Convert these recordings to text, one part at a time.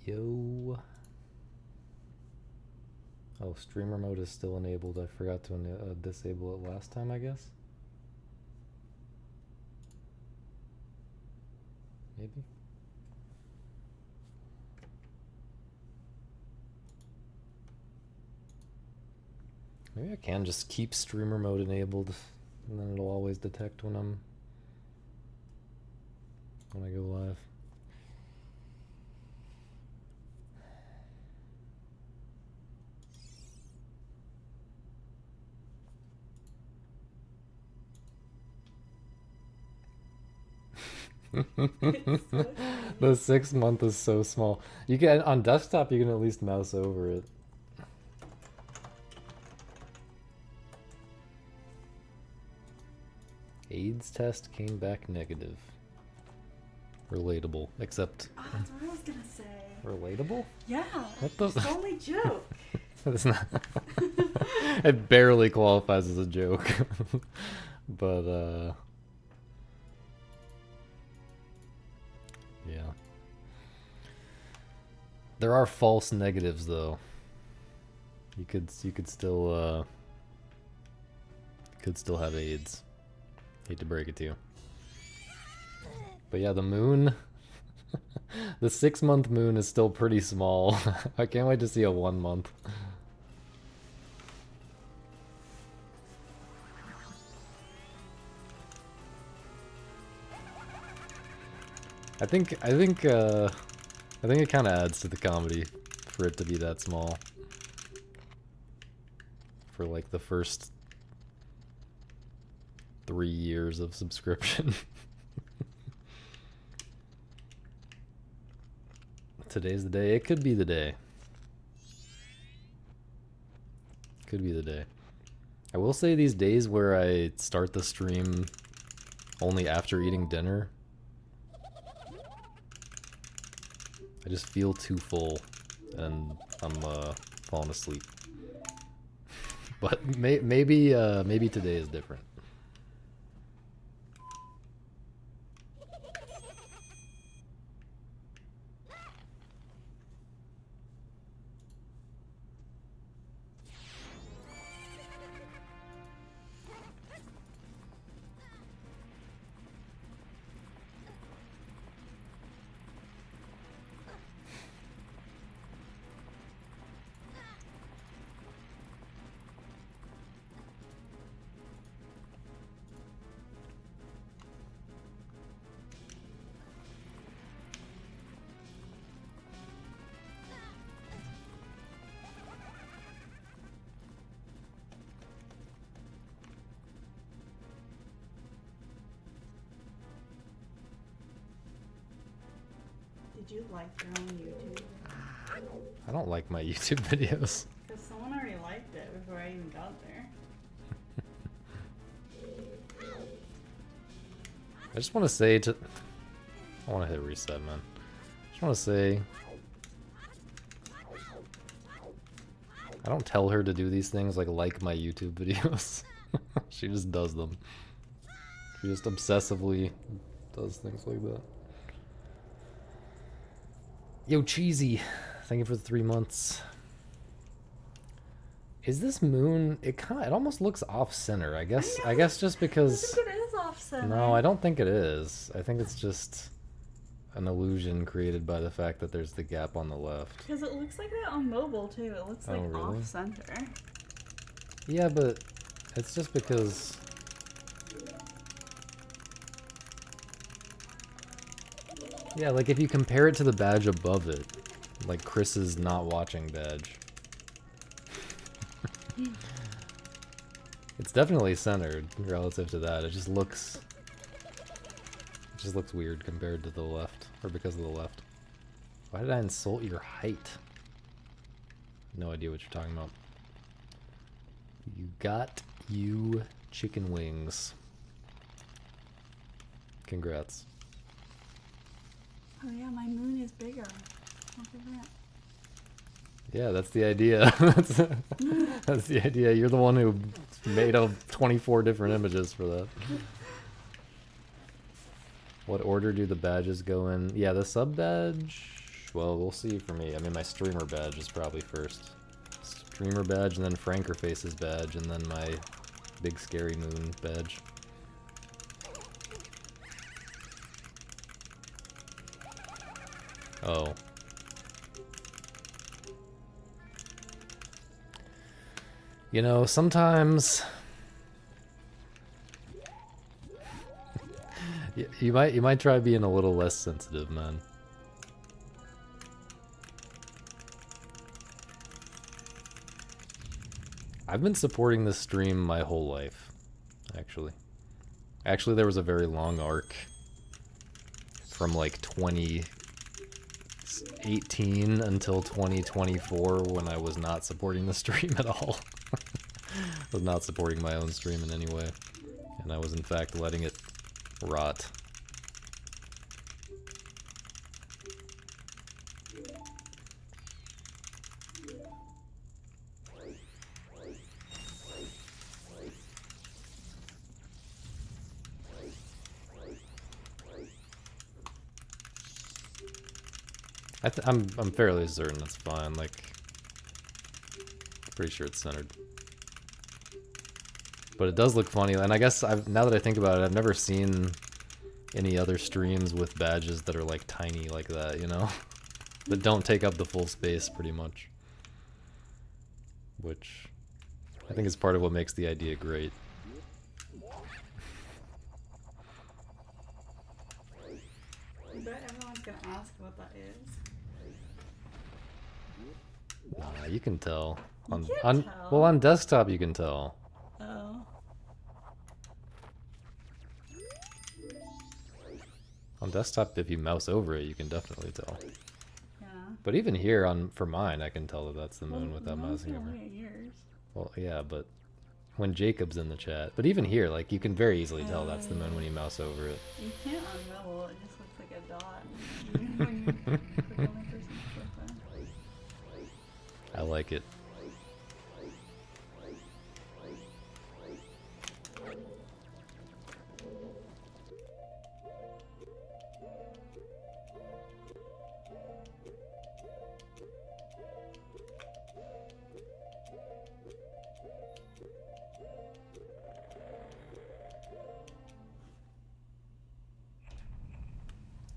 Yo. Oh, streamer mode is still enabled. I forgot to disable it last time, I guess. Maybe. Maybe I can just keep streamer mode enabled, and then it'll always detect when I go live. The 6 month is so small. You can on desktop you can at least mouse over it. AIDS test came back negative. Relatable, except. Oh, that's what I was gonna say. Relatable? Yeah. What the? It's the only joke. It's not. It barely qualifies as a joke, but yeah. There are false negatives though. You could still have AIDS. Hate to break it to you. But yeah, the moon, the 6 month moon is still pretty small. I can't wait to see a 1 month. I think it kind of adds to the comedy for it to be that small. For like the first 3 years of subscription. Today's the day. It could be the day. Could be the day. I will say these days where I start the stream only after eating dinner, I just feel too full and I'm falling asleep. But maybe today is different. Did you like your own YouTube? I don't like my YouTube videos. Because someone already liked it before I even got there. I just want to say to... I want to hit reset, man. I just want to say... I don't tell her to do these things like my YouTube videos. She just does them. She just obsessively does things like that. Yo, Cheesy, thank you for the 3 months. Is this moon? It almost looks off center. I guess just because. I think it is off center. No, I don't think it is. I think it's just an illusion created by the fact that there's the gap on the left. Because it looks like that on mobile too. It looks like really? off center. Yeah, but it's just because. Yeah, like if you compare it to the badge above it, like Chris's not watching badge. It's definitely centered relative to that. It just looks weird compared to the left, or because of the left. Why did I insult your height? No idea what you're talking about. You got you chicken wings. Congrats. Oh yeah, my moon is bigger. Look at that. Yeah, that's the idea. That's the idea. You're the one who made up 24 different images for that. What order do the badges go in? Yeah, the sub badge. Well, we'll see for me. I mean, my streamer badge is probably first. Streamer badge, and then Frankerface's badge, and then my big scary moon badge. Oh. You know, sometimes you might try being a little less sensitive, man. I've been supporting this stream my whole life, actually. Actually, there was a very long arc from like 2018 until 2024 when I was not supporting the stream at all. Was not supporting my own stream in any way. And I was in fact letting it rot. I'm fairly certain it's fine, like, pretty sure it's centered. But it does look funny, and I guess now that I think about it, I've never seen any other streams with badges that are like tiny like that, you know? That don't take up the full space pretty much. Which I think is part of what makes the idea great. I bet everyone's gonna ask what that is. Nah, you can tell. You can't tell. Well, on desktop you can tell. Oh. On desktop, if you mouse over it, you can definitely tell. Yeah. But even here, for mine, I can tell that that's the moon without mousing over. Yours. Well, yeah, but when Jacob's in the chat, but even here, like, you can very easily tell that's the moon when you mouse over it. You can't unmibble, it just looks like a dot. When you're the only person that's with that. I like it.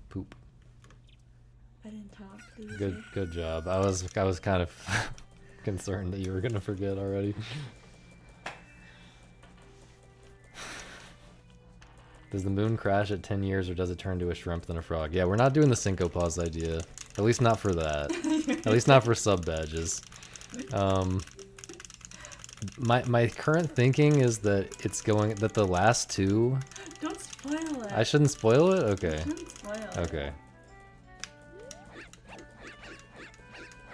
Poop. I didn't talk, please. Good job. I was kind of concerned that you were gonna forget already. Does the moon crash at 10 years, or does it turn to a shrimp then a frog? Yeah, we're not doing the syncopause idea. At least not for that. At least not for sub badges. My current thinking is that that the last two. Don't spoil it. I shouldn't spoil it? Okay. Don't spoil it. Okay.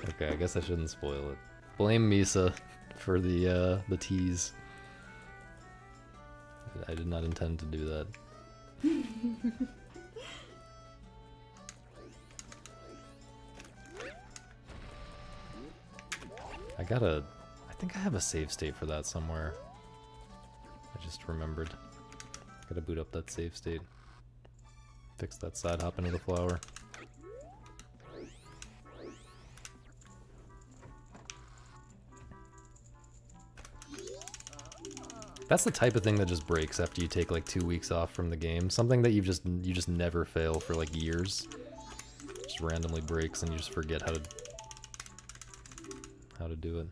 Okay, I guess I shouldn't spoil it. Blame Misa for the tease. I did not intend to do that. I think I have a save state for that somewhere. I just remembered. Gotta boot up that save state. Fix that side hop into the flower. That's the type of thing that just breaks after you take like 2 weeks off from the game. Something that you just never fail for like years. Just randomly breaks and you just forget how to do it.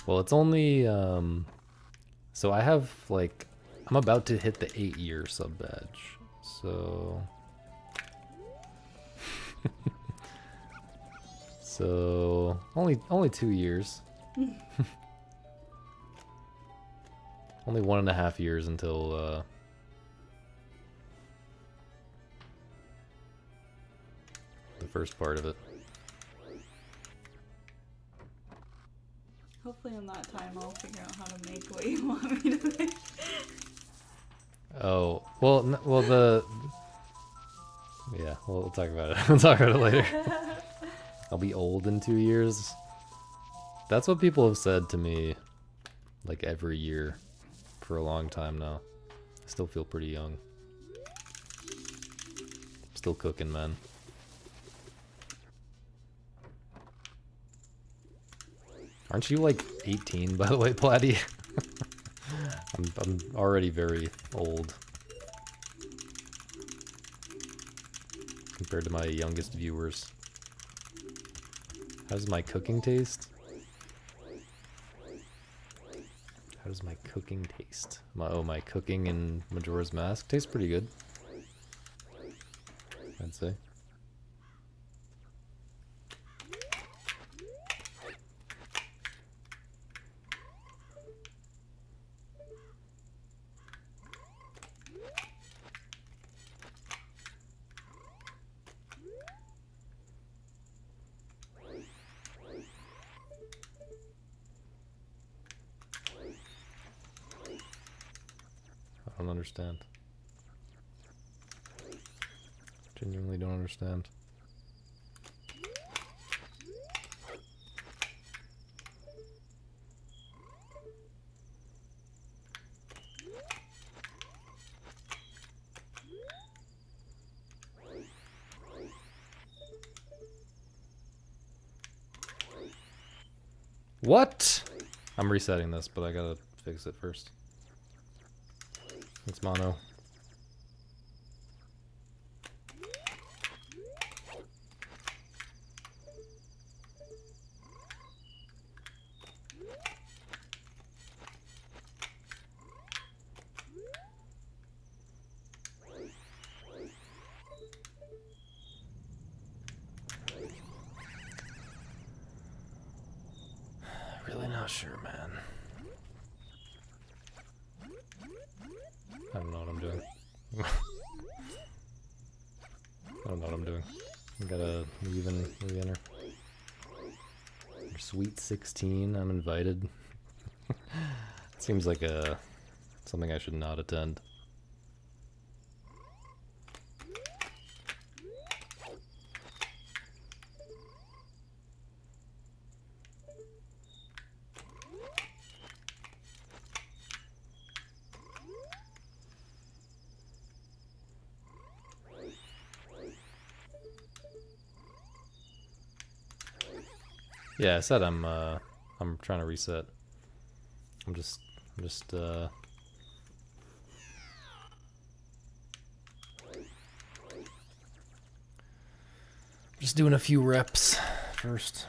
Well, it's only so I have like I'm about to hit the 8-year sub badge. So so only 2 years. Only 1.5 years until the first part of it. Hopefully in that time I'll figure out how to make what you want me to make. Oh, well, yeah, we'll talk about it. We'll talk about it later. I'll be old in 2 years. That's what people have said to me like every year for a long time now. I still feel pretty young. Still cooking, man. Aren't you like 18, by the way, Platy? I'm already very old compared to my youngest viewers. How does my cooking taste? How does my cooking taste? My cooking in Majora's Mask tastes pretty good, I'd say. I don't understand. Genuinely don't understand. What? I'm resetting this, but I gotta fix it first. It's mono. Really not sure, man. I don't know what I'm doing. I don't know what I'm doing. I gotta leave and re-enter. You're sweet 16, I'm invited. Seems like something I should not attend. Yeah, I said I'm trying to reset. I'm just doing a few reps first.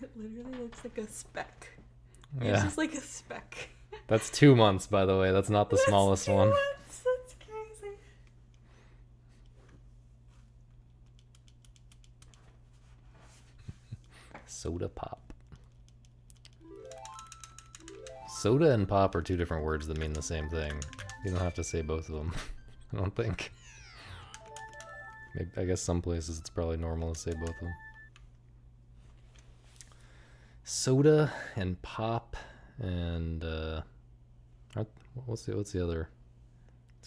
It literally looks like a speck. Yeah. It's just like a speck. That's 2 months, by the way. That's not the smallest That's 2 one. months. That's crazy. Soda pop. Soda and pop are 2 different words that mean the same thing. You don't have to say both of them, I don't think. Maybe, I guess some places it's probably normal to say both of them. Soda and pop and what's the other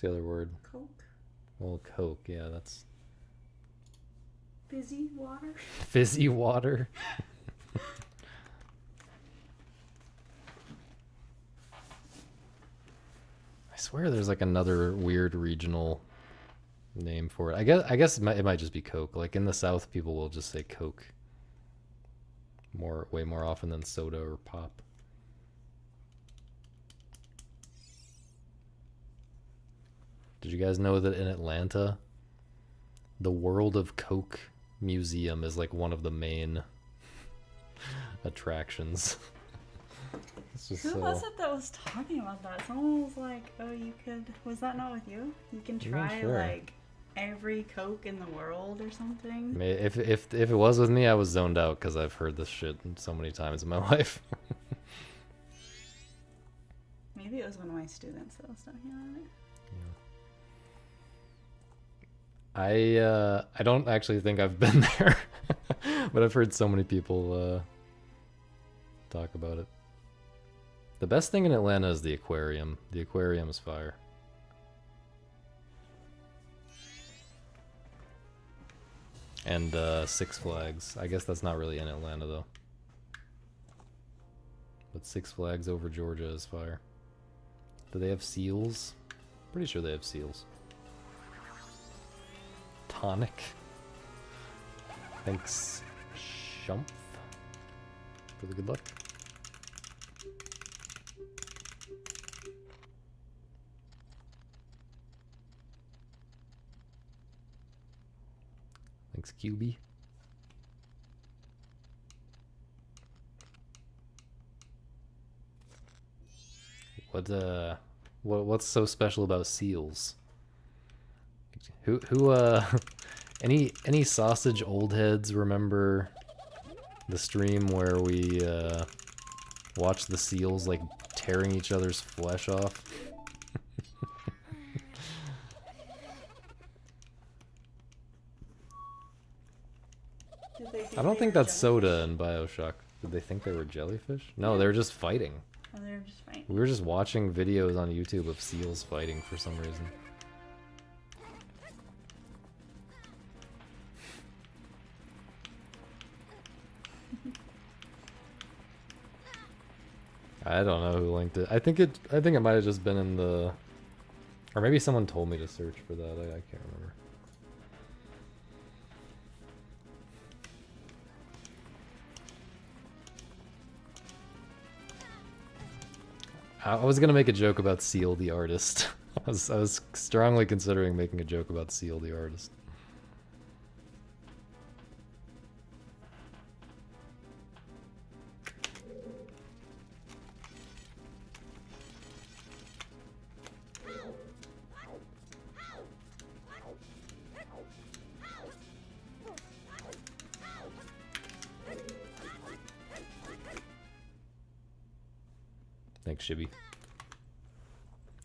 word? Coke. Well, Coke, yeah, that's Fizzy water. fizzy water. I swear there's like another weird regional name for it. I guess it might just be Coke. Like in the South, people will just say Coke way more often than soda or pop. Did you guys know that in Atlanta, the World of Coke Museum is like one of the main attractions? It's just Who was it that was talking about that? Someone was like, "Oh, you could." Was that not with you? You can try sure. like every Coke in the world or something. If it was with me, I was zoned out because I've heard this shit so many times in my life. Maybe it was one of my students that was talking about it. I don't actually think I've been there, but I've heard so many people talk about it. The best thing in Atlanta is the aquarium. The aquarium is fire. And Six Flags. I guess that's not really in Atlanta though. But Six Flags over Georgia is fire. Do they have seals? Pretty sure they have seals. Tonic. Thanks, Shump, for the good luck. Thanks, QB. What's so special about seals? Who any sausage old heads remember the stream where we watched the seals like tearing each other's flesh off? I don't think that's soda in BioShock. Did they think they were jellyfish? No, they were just fighting. Oh, they were just fighting. We were just watching videos on YouTube of seals fighting for some reason. I don't know who linked it. I think it might have just been in the, or maybe someone told me to search for that. I can't remember. I was gonna make a joke about Seal the artist. I was strongly considering making a joke about Seal the artist. Thanks, Shibby.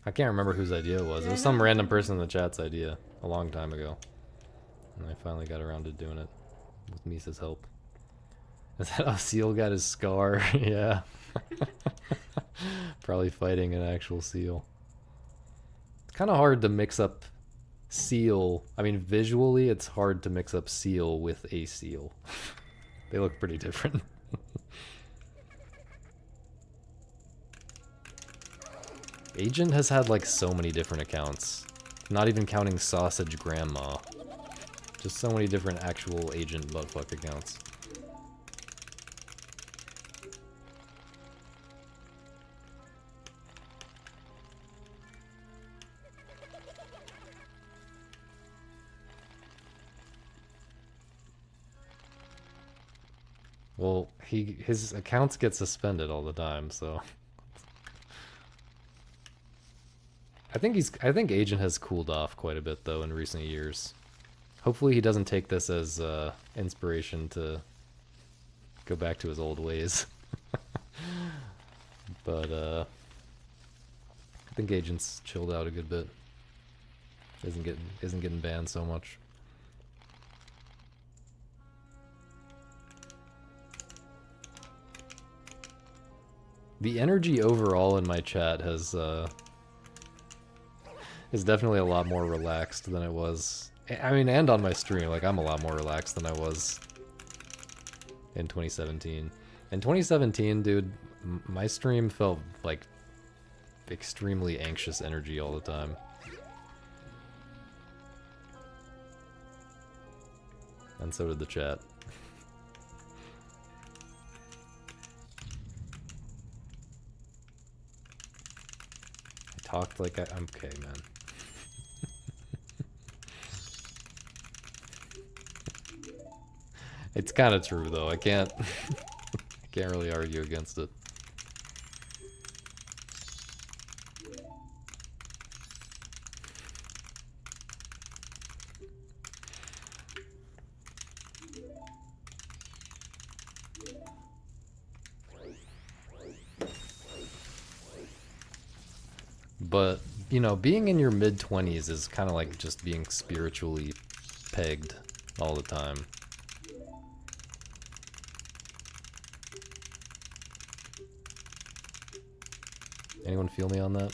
I can't remember whose idea it was. It was some random person in the chat's idea a long time ago. And I finally got around to doing it with Misa's help. Is that how Seal got his scar? Yeah. Probably fighting an actual seal. It's kind of hard to mix up seal. I mean, visually, it's hard to mix up seal with a seal. They look pretty different. Agent has had like so many different accounts. Not even counting Sausage Grandma. Just so many different actual Agent buttfuck accounts. Well, his accounts get suspended all the time, so I think Agent has cooled off quite a bit though in recent years. Hopefully he doesn't take this as inspiration to go back to his old ways. But I think Agent's chilled out a good bit. Isn't getting banned so much. The energy overall in my chat has is definitely a lot more relaxed than it was. I mean, and on my stream, like, I'm a lot more relaxed than I was in 2017. In 2017, dude, my stream felt like extremely anxious energy all the time. And so did the chat. I talked like I'm okay, man. It's kind of true though. I can't really argue against it. But, you know, being in your mid-20s is kind of like just being spiritually pegged all the time. Anyone feel me on that?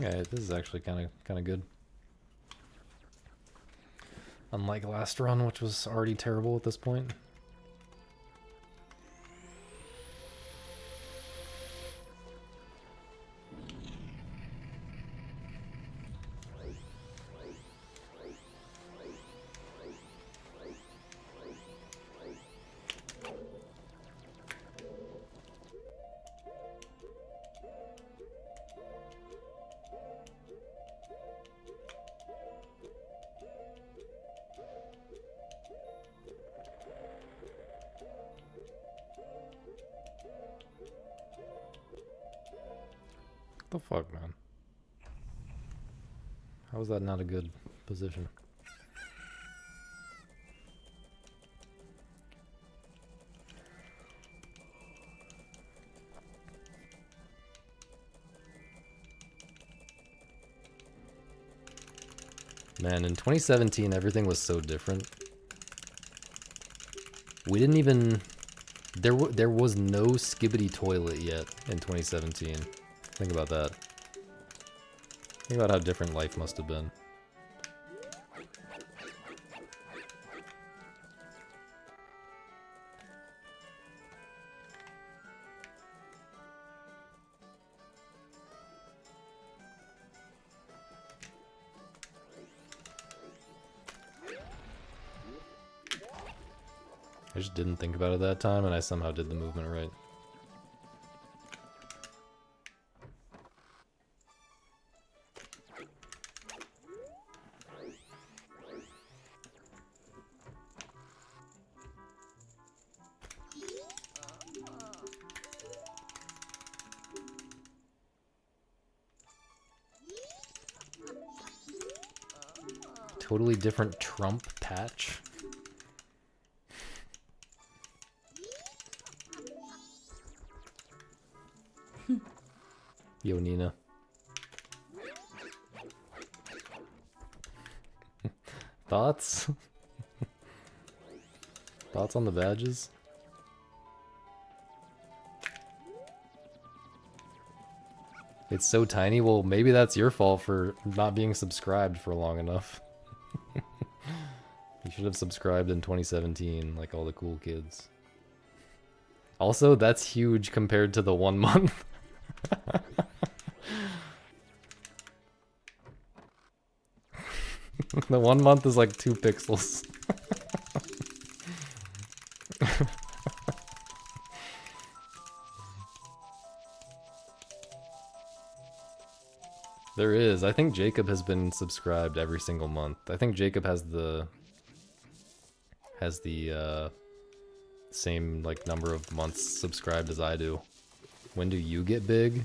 Yeah, this is actually kind of good. Unlike last run, which was already terrible at this point. What the fuck, man? How is that not a good position? Man, in 2017, everything was so different. We didn't even... There was no skibbity toilet yet in 2017. Think about that. Think about how different life must have been. I just didn't think about it that time, and I somehow did the movement right. Totally different Trump patch. Yo, Nina. Thoughts? Thoughts on the badges? It's so tiny. Well, maybe that's your fault for not being subscribed for long enough. You should have subscribed in 2017, like all the cool kids. Also, that's huge compared to the 1 month. The 1 month is like 2 pixels. There is. I think Jacob has been subscribed every single month. I think Jacob has the same like number of months subscribed as I do. When do you get big?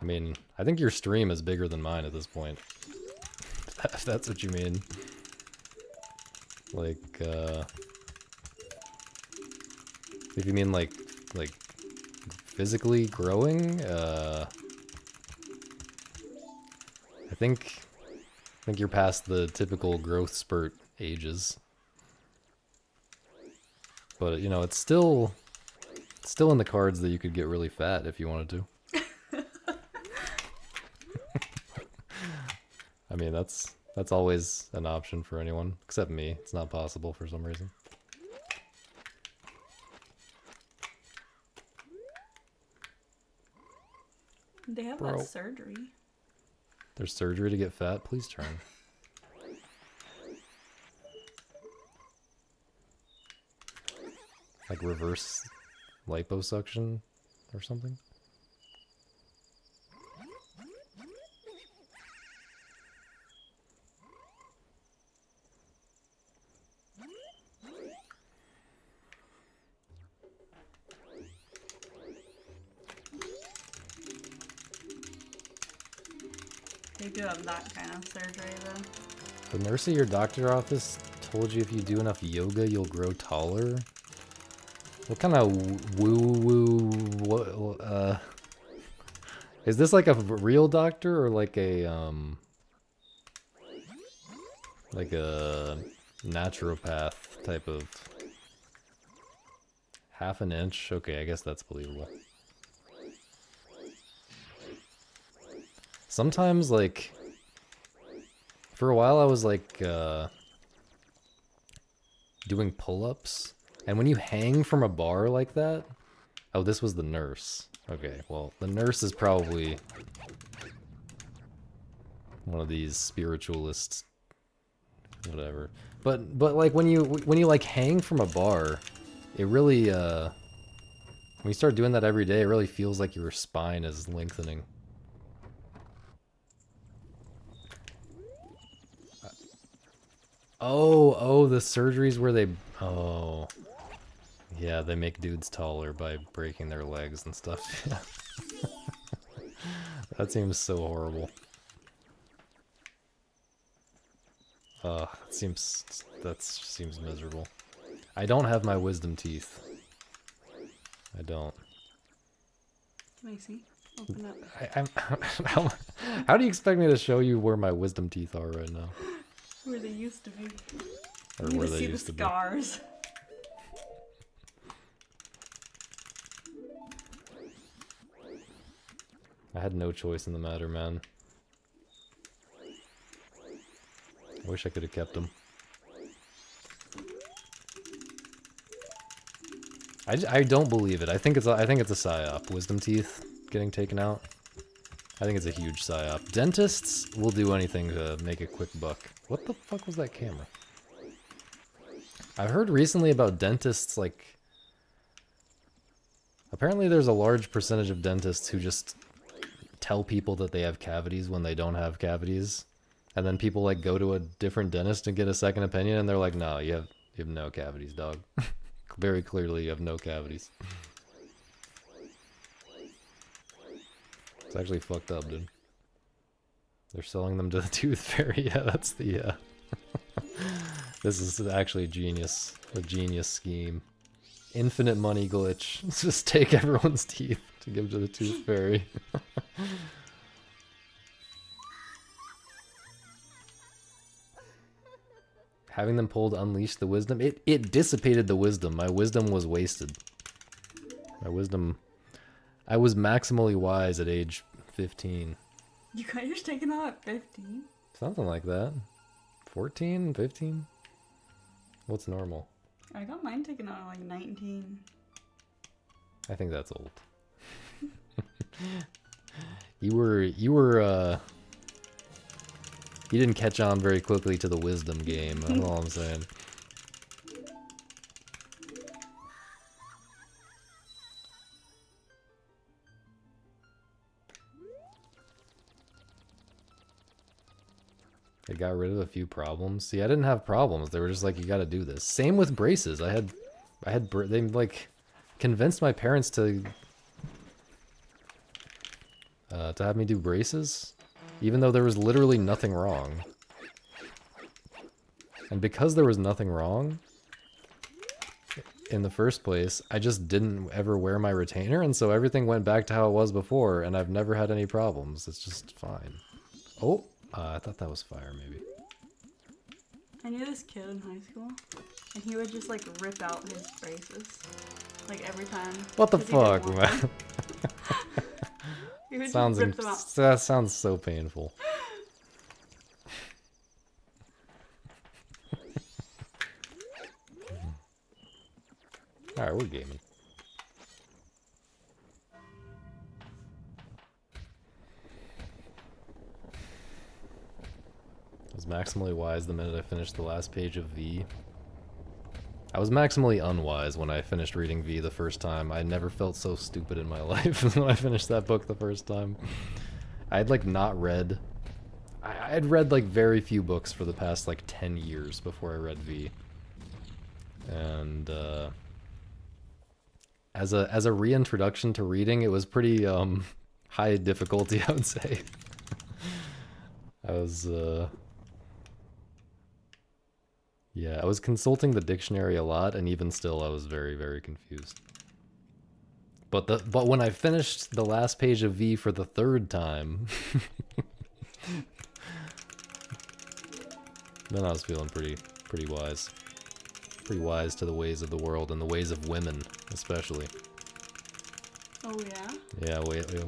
I mean, I think your stream is bigger than mine at this point. If that's what you mean. Like, if you mean like physically growing, I think you're past the typical growth spurt ages. But you know, it's still in the cards that you could get really fat if you wanted to. I mean, that's always an option for anyone, except me. It's not possible for some reason. They have Bro. that surgery. There's surgery to get fat? Please turn. Like reverse liposuction or something? They do have that kind of surgery though. The nurse at your doctor office told you if you do enough yoga, you'll grow taller. What kind of woo-woo, is this like a real doctor or like a naturopath type of half an inch? Okay, I guess that's believable. Sometimes, like, for a while I was like doing pull-ups, and when you hang from a bar like that, oh, this was the nurse. Okay, well, the nurse is probably one of these spiritualists, whatever. But like when you like hang from a bar, it really when you start doing that every day, it really feels like your spine is lengthening. Oh, the surgeries where they, oh, yeah, they make dudes taller by breaking their legs and stuff. That seems so horrible. That seems miserable. I don't have my wisdom teeth. I don't. Can I see? Open up. How do you expect me to show you where my wisdom teeth are right now? Where they used to be. Or You where need to they see the used to be. scars. I had no choice in the matter, man. I wish I could have kept them. I don't believe it. I think it's a psyop. Wisdom teeth getting taken out. I think it's a huge psyop. Dentists will do anything to make a quick buck. What the fuck was that camera? I've heard recently about dentists, like, apparently there's a large percentage of dentists who just tell people that they have cavities when they don't have cavities. And then people like go to a different dentist and get a second opinion and they're like, no, you have no cavities, dog. Very clearly you have no cavities. It's actually fucked up, dude. They're selling them to the Tooth Fairy. Yeah, that's the, this is actually a genius scheme. Infinite money glitch. Let's just take everyone's teeth to give to the Tooth Fairy. Having them pulled unleashed the wisdom. It dissipated the wisdom. My wisdom was wasted. My wisdom... I was maximally wise at age 15. You got yours taken out at 15? Something like that. 14? 15? What's normal? I got mine taken out at like 19. I think that's old. You didn't catch on very quickly to the wisdom game, that's all I'm saying. They got rid of a few problems. See, I didn't have problems. They were just like, you gotta do this. Same with braces. They like convinced my parents to have me do braces, even though there was literally nothing wrong. And because there was nothing wrong in the first place, I just didn't ever wear my retainer, and so everything went back to how it was before, and I've never had any problems. It's just fine. Oh, I thought that was fire, maybe. I knew this kid in high school, and he would just like rip out his braces, like every time. What the 'cause he didn't fuck, want man? them. He would Sounds just rip them out. that sounds so painful. Alright, we're gaming. I was maximally wise the minute I finished the last page of V. I was maximally unwise when I finished reading V the first time. I never felt so stupid in my life when I finished that book the first time. I had like not read... I had read like very few books for the past like 10 years before I read V. And as a reintroduction to reading, it was pretty high difficulty, I would say. I was, yeah, I was consulting the dictionary a lot, and even still I was very, very confused. But when I finished the last page of V for the third time, then I was feeling pretty wise. Pretty wise to the ways of the world and the ways of women, especially. Oh yeah? Yeah,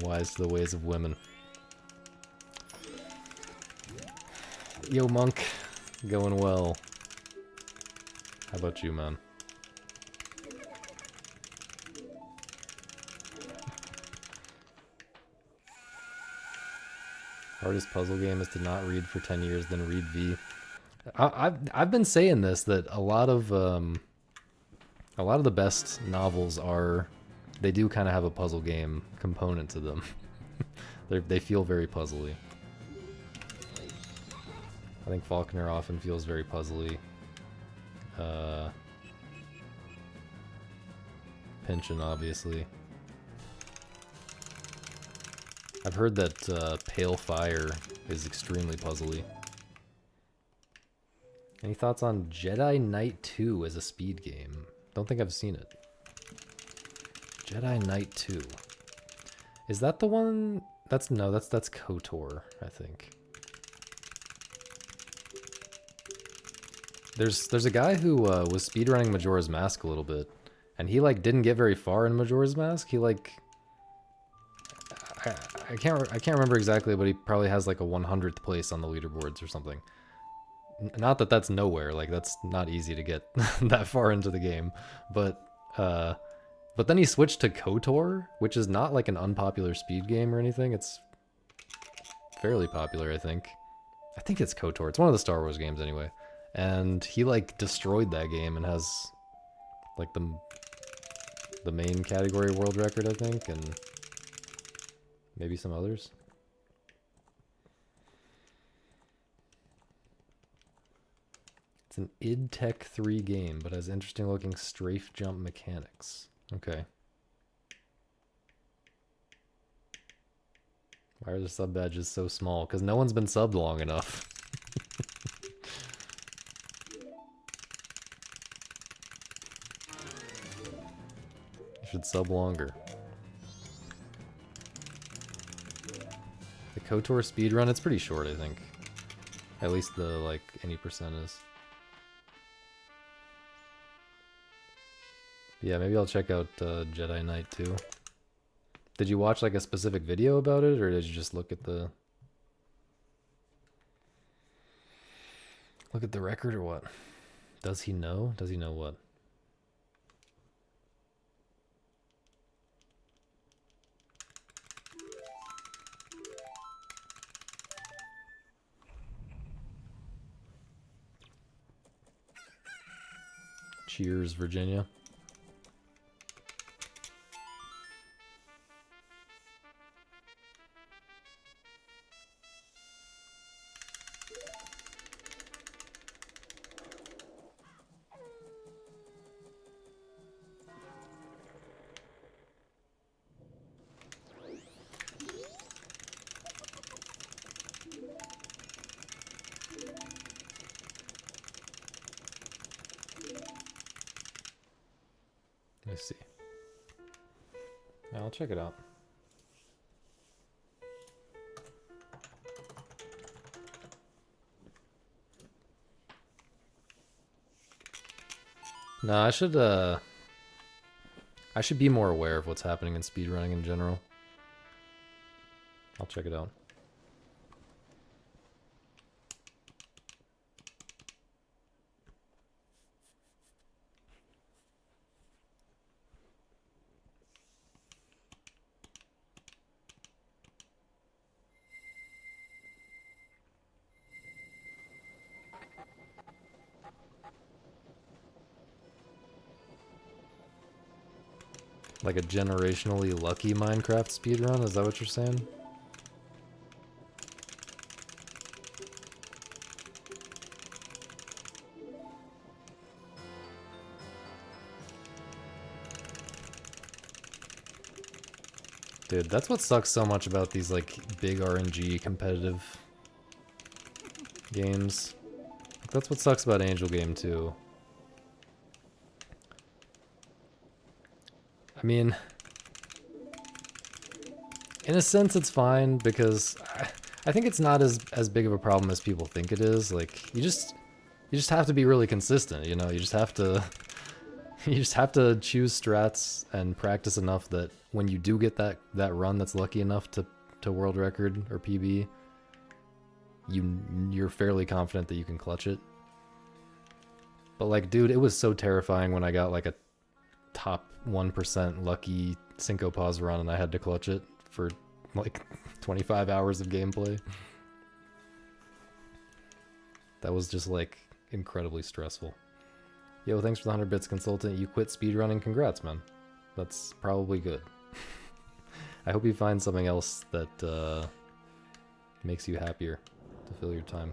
wise to the ways of women. Yo, Monk. Going well. How about you, man? Hardest puzzle game is to not read for 10 years, then read V. I've been saying this, that a lot of the best novels they do kind of have a puzzle game component to them. They feel very puzzly. I think Faulkner often feels very puzzly. Pynchon, obviously. I've heard that Pale Fire is extremely puzzly. Any thoughts on Jedi Knight 2 as a speed game? Don't think I've seen it. Jedi Knight 2. Is that the one? That's KOTOR, I think. There's a guy who was speedrunning Majora's Mask a little bit, and he like didn't get very far in Majora's Mask. He like I can't remember exactly, but he probably has like a 100th place on the leaderboards or something. Not that that's nowhere, like that's not easy to get that far into the game, but then he switched to KOTOR, which is not like an unpopular speed game or anything. It's fairly popular, I think. I think it's KOTOR. It's one of the Star Wars games anyway. And he like destroyed that game and has like the main category world record, I think, and maybe some others. It's an id Tech 3 game, but has interesting looking strafe jump mechanics. Okay. Why are the sub badges so small? Because no one's been subbed long enough. You should sub longer. The KOTOR speedrun, it's pretty short, I think. At least the, like, any percent is. Yeah, maybe I'll check out Jedi Knight 2. Did you watch, like, a specific video about it, or did you just look at the... Look at the record, or what? Does he know? Does he know what? Cheers, Virginia. Let's see. I'll check it out. No, I should be more aware of what's happening in speedrunning in general. I'll check it out. Like a generationally lucky Minecraft speedrun? Is that what you're saying? Dude, that's what sucks so much about these like big RNG competitive games. That's what sucks about Angel Game too. I mean, in a sense it's fine because I think it's not as big of a problem as people think it is. Like you just have to be really consistent, you know? You just have to choose strats and practice enough that when you do get that run that's lucky enough to world record or PB, you're fairly confident that you can clutch it. But like, dude, it was so terrifying when I got like a top 1% lucky Cinco Pause run and I had to clutch it for like 25 hours of gameplay. That was just like incredibly stressful. Yo, thanks for the 100 bits, consultant. You quit speedrunning. Congrats, man. That's probably good. I hope you find something else that makes you happier to fill your time.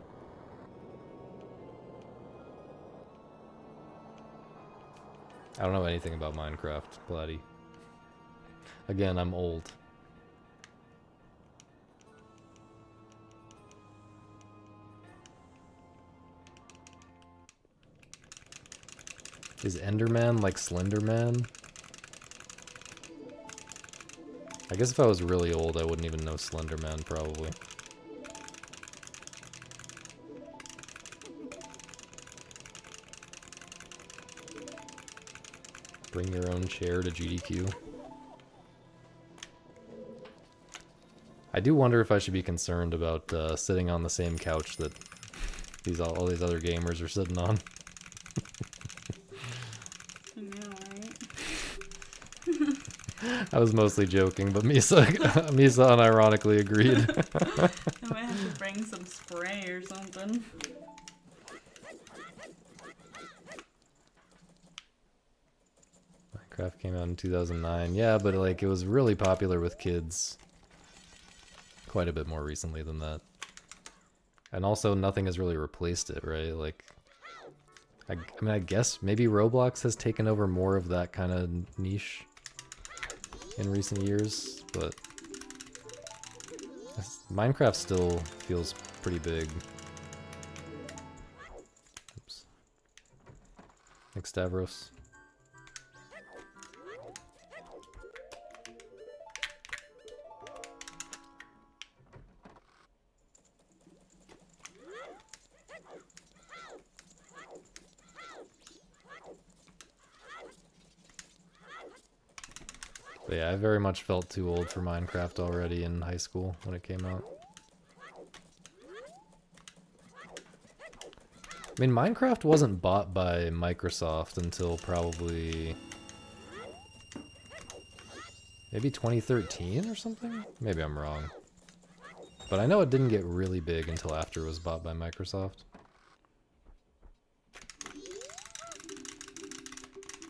I don't know anything about Minecraft, Blatty. Again, I'm old. Is Enderman like Slenderman? I guess if I was really old, I wouldn't even know Slenderman, probably. Bring your own chair to GDQ. I do wonder if I should be concerned about sitting on the same couch that all these other gamers are sitting on. I was mostly joking, but Misa unironically agreed. I might have to bring some spray or something. Minecraft came out in 2009. Yeah, but like it was really popular with kids quite a bit more recently than that. And also nothing has really replaced it, right? Like I mean, I guess maybe Roblox has taken over more of that kind of niche in recent years, but Minecraft still feels pretty big. Oops. Thanks, Stavros. But yeah, I very much felt too old for Minecraft already in high school when it came out. I mean, Minecraft wasn't bought by Microsoft until probably maybe 2013 or something? Maybe I'm wrong. But I know it didn't get really big until after it was bought by Microsoft.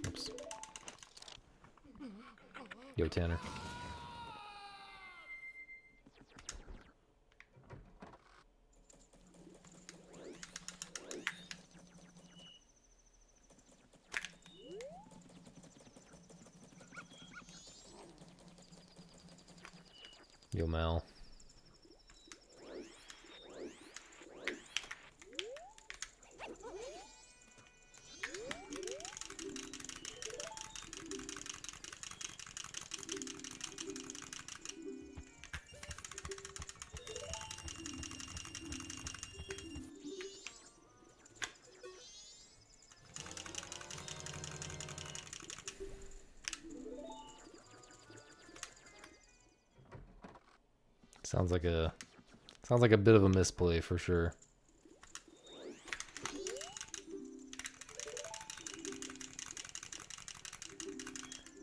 Oops. Yo, Tanner. Yo, Mal. Sounds like a bit of a misplay for sure.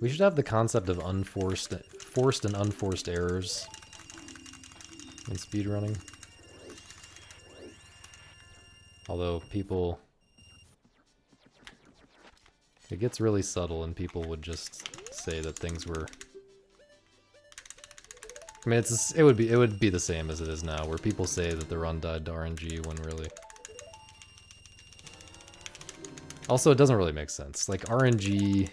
We should have the concept of forced and unforced errors in speedrunning. Although people, it gets really subtle and people would just say that things were, I mean, it would be the same as it is now, where people say that the run died to RNG when really. Also, it doesn't really make sense. Like RNG,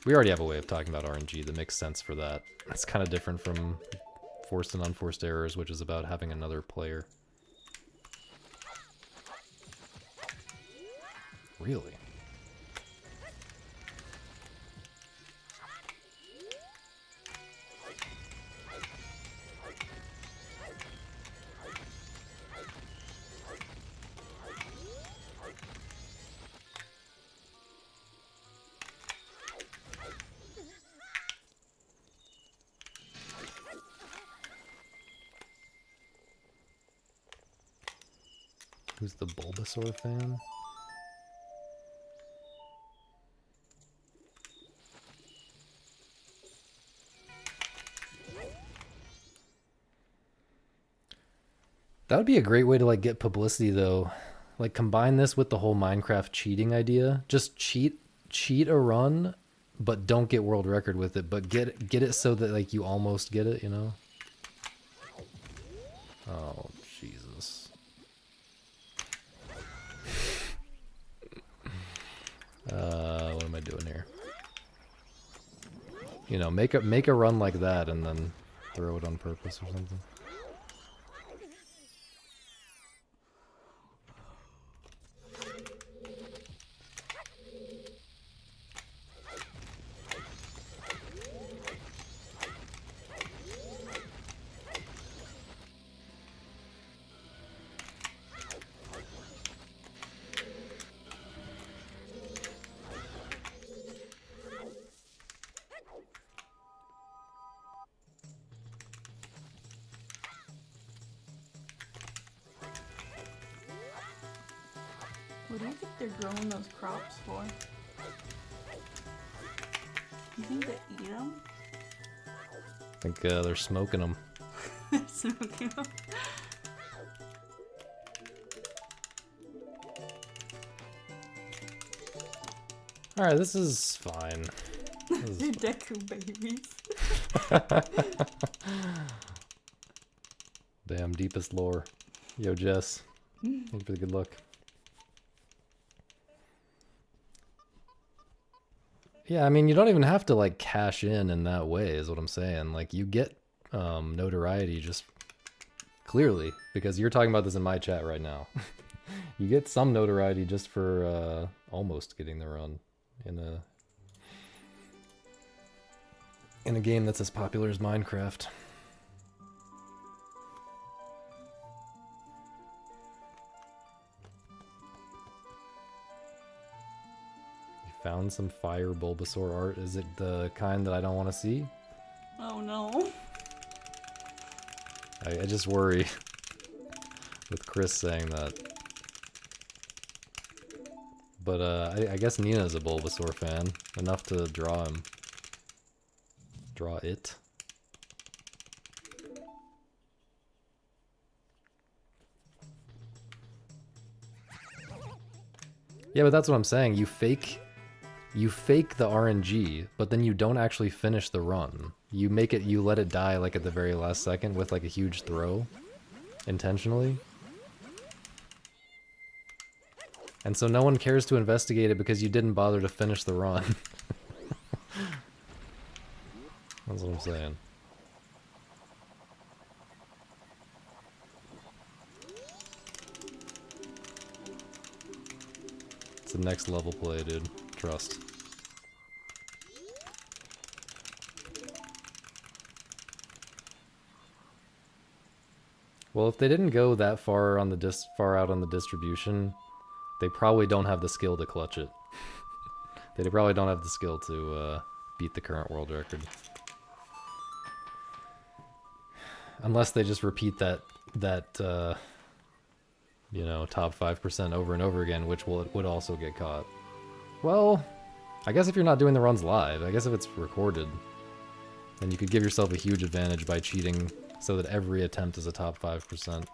we already have a way of talking about RNG that makes sense for that. It's kind of different from forced and unforced errors, which is about having another player. Really? Who's the Bulbasaur fan? That would be a great way to like get publicity though. Like combine this with the whole Minecraft cheating idea. Just cheat a run, but don't get world record with it, but get it so that like you almost get it, you know? Oh, Jesus. What am I doing here? You know, make a run like that and then throw it on purpose or something. What do you think they're growing those crops for? You think they eat them? I think they're smoking them. Smoking them? Alright, this is fine. They're Deku babies. Damn, deepest lore. Yo, Jess. Thank you for the good luck. Yeah, I mean, you don't even have to, like, cash in that way, is what I'm saying. Like, you get notoriety just clearly, because you're talking about this in my chat right now. You get some notoriety just for almost getting the run in a game that's as popular as Minecraft. Found some fire Bulbasaur art. Is it the kind that I don't want to see? Oh no. I just worry with Chris saying that. But I guess Nina's a Bulbasaur fan. Enough to draw him. Draw it. Yeah, but that's what I'm saying. You fake the RNG, but then you don't actually finish the run. You let it die like at the very last second with like a huge throw, intentionally. And so no one cares to investigate it because you didn't bother to finish the run. That's what I'm saying. It's a next level play, dude. Trust. Well, if they didn't go that far on the far out on the distribution, they probably don't have the skill to clutch it. They probably don't have the skill to beat the current world record. Unless they just repeat that you know, top 5% over and over again, which would also get caught. Well, I guess if you're not doing the runs live, I guess if it's recorded, then you could give yourself a huge advantage by cheating so that every attempt is a top 5%.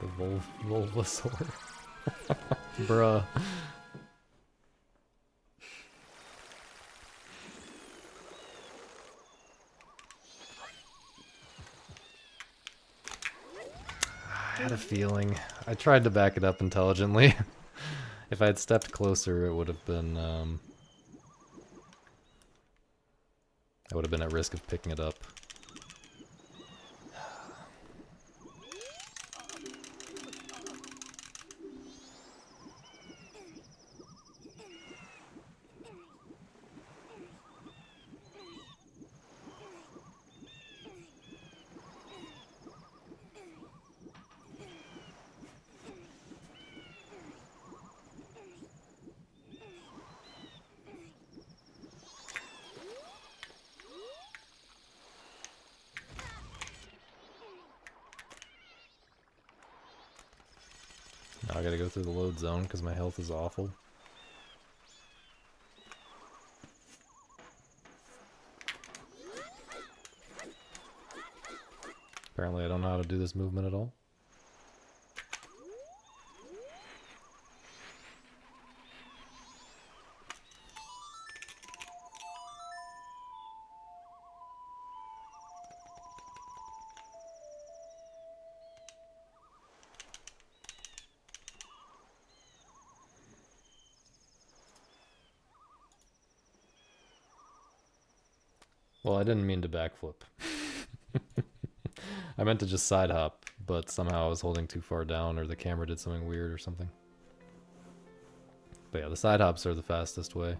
The Volvasaur. Bruh. I had a feeling. I tried to back it up intelligently. If I had stepped closer, it would have been, I would have been at risk of picking it up. Now I gotta go through the load zone because my health is awful. Apparently I don't know how to do this movement at all. Well, I didn't mean to backflip. I meant to just side hop, but somehow I was holding too far down or the camera did something weird or something. But yeah, the side hops are the fastest way.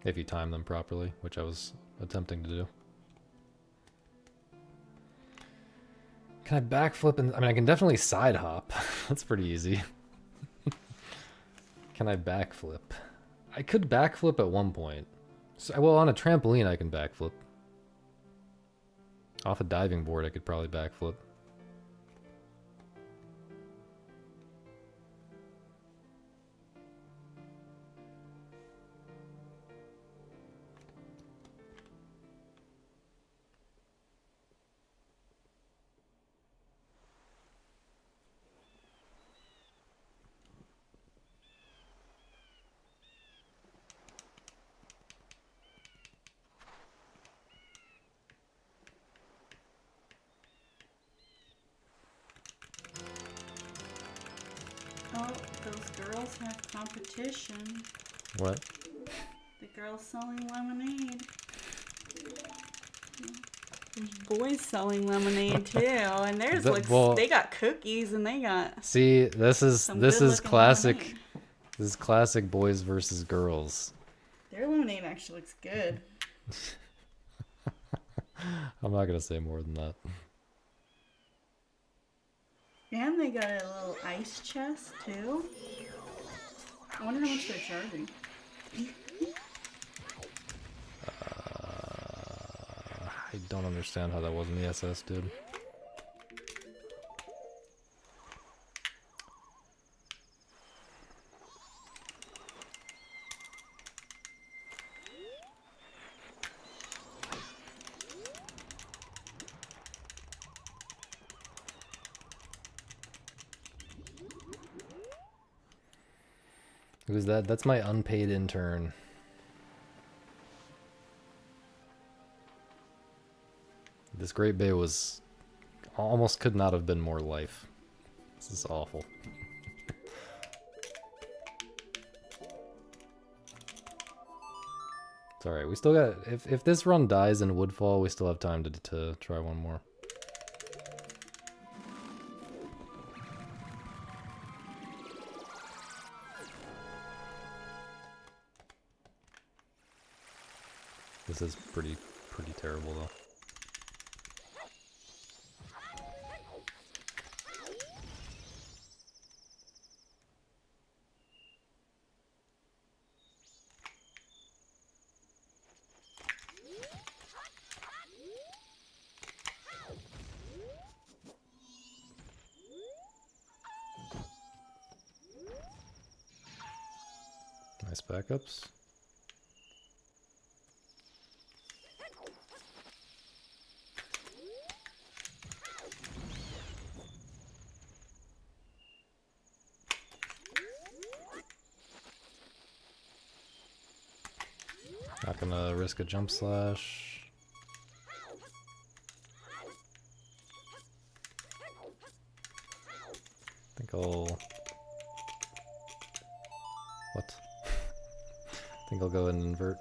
If you time them properly, which I was attempting to do. Can I backflip? I mean, I can definitely side hop. That's pretty easy. Can I backflip? I could backflip at one point. So, well, on a trampoline I can backflip. Off a diving board I could probably backflip. Oh, those girls have competition. What? The girls selling lemonade. There's boys selling lemonade too, and theirs looks. Well, they got cookies and they got. See, this is classic. Lemonade. This is classic boys versus girls. Their lemonade actually looks good. I'm not gonna say more than that. And they got a little ice chest too. I wonder how much they're charging. I don't understand how that wasn't the SS, dude. Who's that? That's my unpaid intern. This Great Bay was almost could not have been more life. This is awful. It's alright, we still got if this run dies in Woodfall, we still have time to try one more. This is pretty terrible though. Nice backups. Not gonna risk a jump slash. I think I'll What? I think I'll go ahead and invert.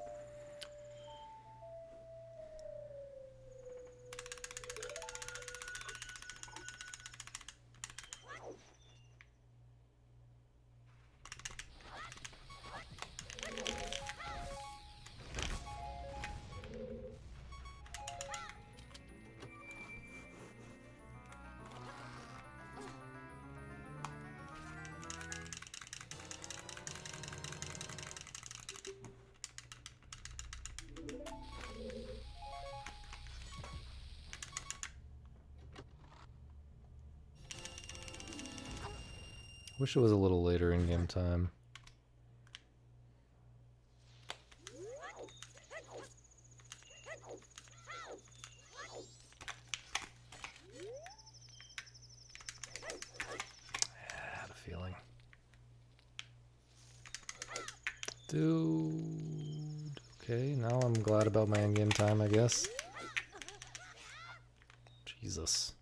Wish it was a little later in game time. I had a feeling. Dude. Okay, now I'm glad about my in-game time, I guess. Jesus.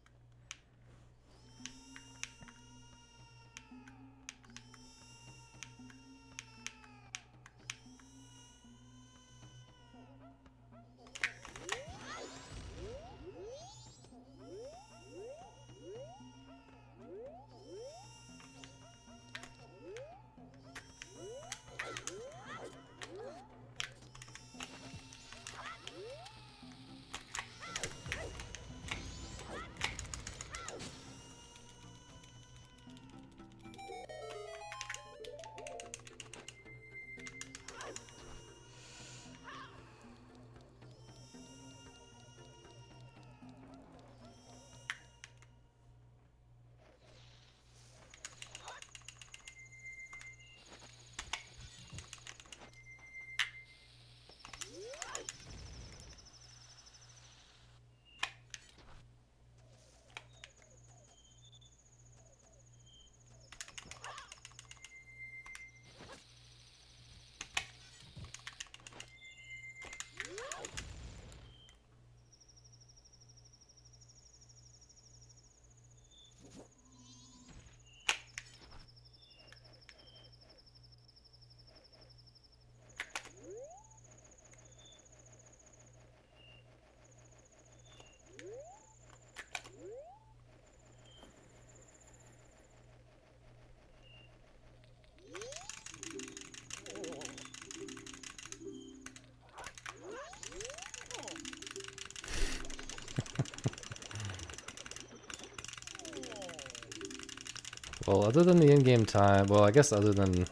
Well, other than the in-game time, well, I guess other than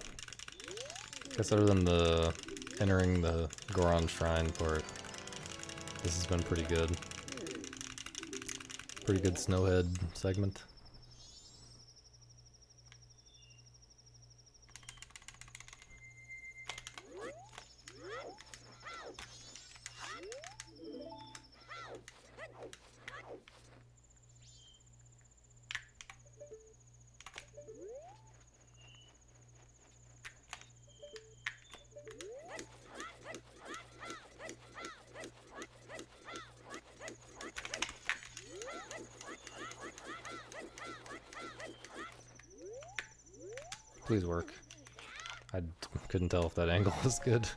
the entering the Goron Shrine part, this has been pretty good. Pretty good Snowhead segment. Please work. I couldn't tell if that angle was good.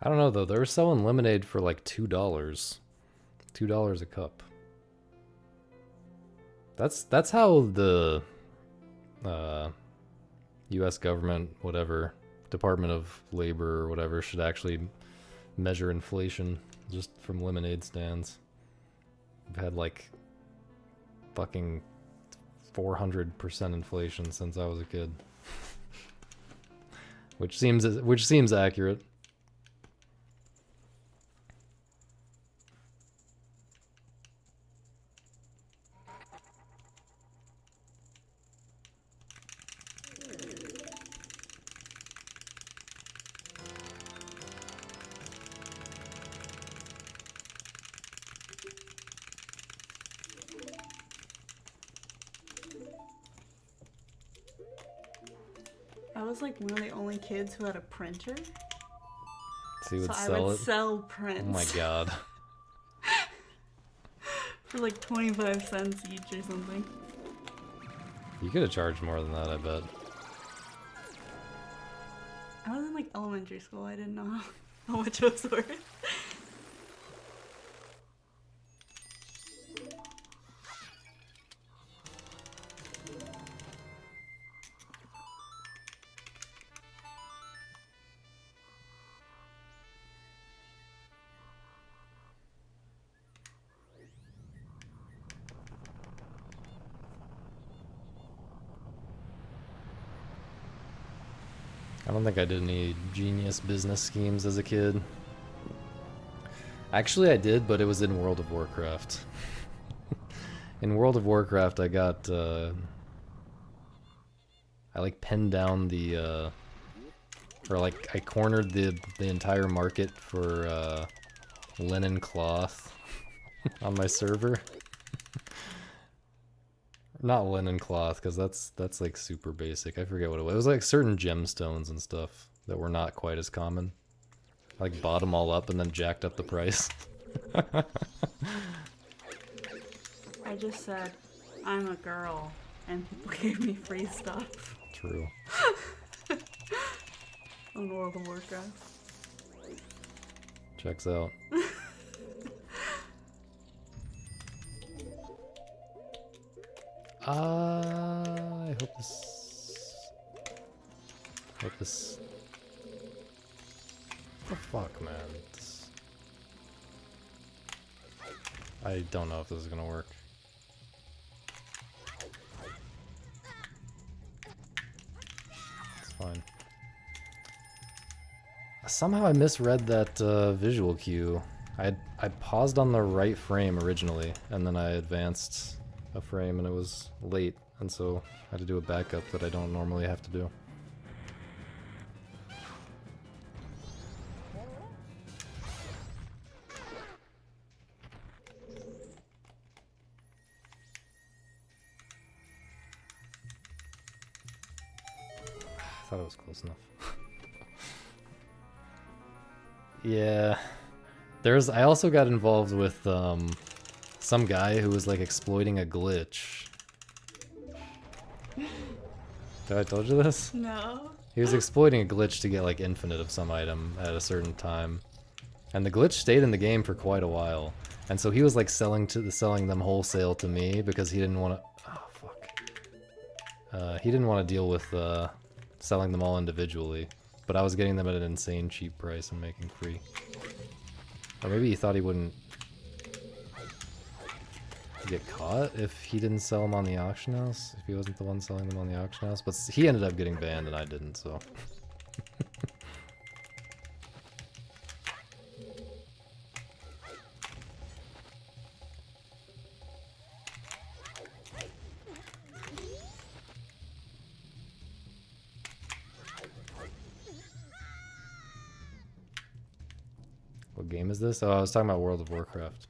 I don't know though, they were selling lemonade for like $2. $2 a cup. That's how the US government, whatever, Department of Labor or whatever, should actually measure inflation just from lemonade stands. We've had like fucking 400% inflation since I was a kid. which seems accurate. I was like one of the only kids who had a printer. So you would I sell would it? sell prints. Oh my god. For like 25 cents each or something. You could have charged more than that, I bet. I was in like elementary school. I didn't know how much it was worth. I don't think I did any genius business schemes as a kid. Actually, I did, but it was in World of Warcraft. In World of Warcraft, I got, I like pinned down the, or like I cornered the entire market for linen cloth on my server. Not linen cloth, because that's like super basic. I forget what it was. It was like certain gemstones and stuff that were not quite as common. I like bought them all up and then jacked up the price. I just said, I'm a girl, and people gave me free stuff. True. On World of Warcraft. Checks out. I hope this... What the fuck, man? I don't know if this is gonna work. It's fine. Somehow I misread that visual cue. I paused on the right frame originally, and then I advanced a frame and it was late, and so I had to do a backup that I don't normally have to do. I thought it was close enough. Yeah. I also got involved with some guy who was like exploiting a glitch. Have I told you this? No. He was exploiting a glitch to get like infinite of some item at a certain time. And the glitch stayed in the game for quite a while. And so he was like selling them wholesale to me because he didn't want to... Oh, fuck. He didn't want to deal with selling them all individually. But I was getting them at an insane cheap price and making free. Or maybe he thought he wouldn't get caught if he didn't sell them on the auction house, if he wasn't the one selling them on the auction house. But he ended up getting banned and I didn't, so... What game is this? Oh, I was talking about World of Warcraft.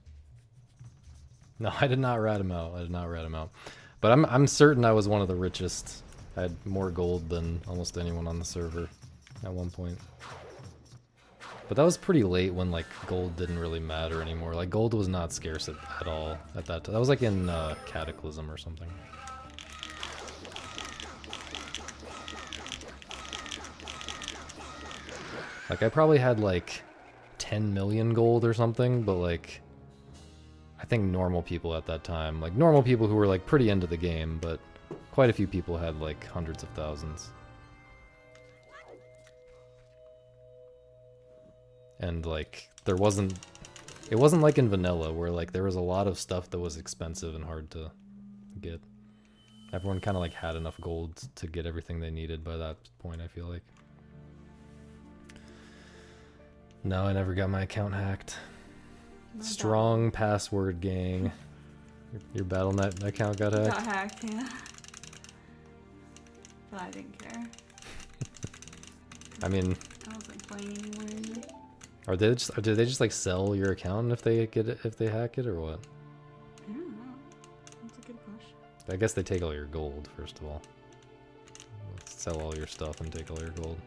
No, I did not rat him out. I did not rat him out. But I'm certain I was one of the richest. I had more gold than almost anyone on the server at one point. But that was pretty late when like gold didn't really matter anymore. Like gold was not scarce at all at that time. That was like in Cataclysm or something. Like I probably had like 10 million gold or something, but like I think normal people at that time, like normal people who were like pretty into the game, but quite a few people had like hundreds of thousands. And like it wasn't like in vanilla where like there was a lot of stuff that was expensive and hard to get. Everyone kind of like had enough gold to get everything they needed by that point, I feel like. No, I never got my account hacked. Strong password, gang. Your Battle.net account got hacked? Got hacked, yeah. But I didn't care. I mean... I wasn't playing anymore. Or did they just like sell your account if they get it, if they hack it, or what? I don't know. That's a good question. I guess they take all your gold, first of all. Sell all your stuff and take all your gold.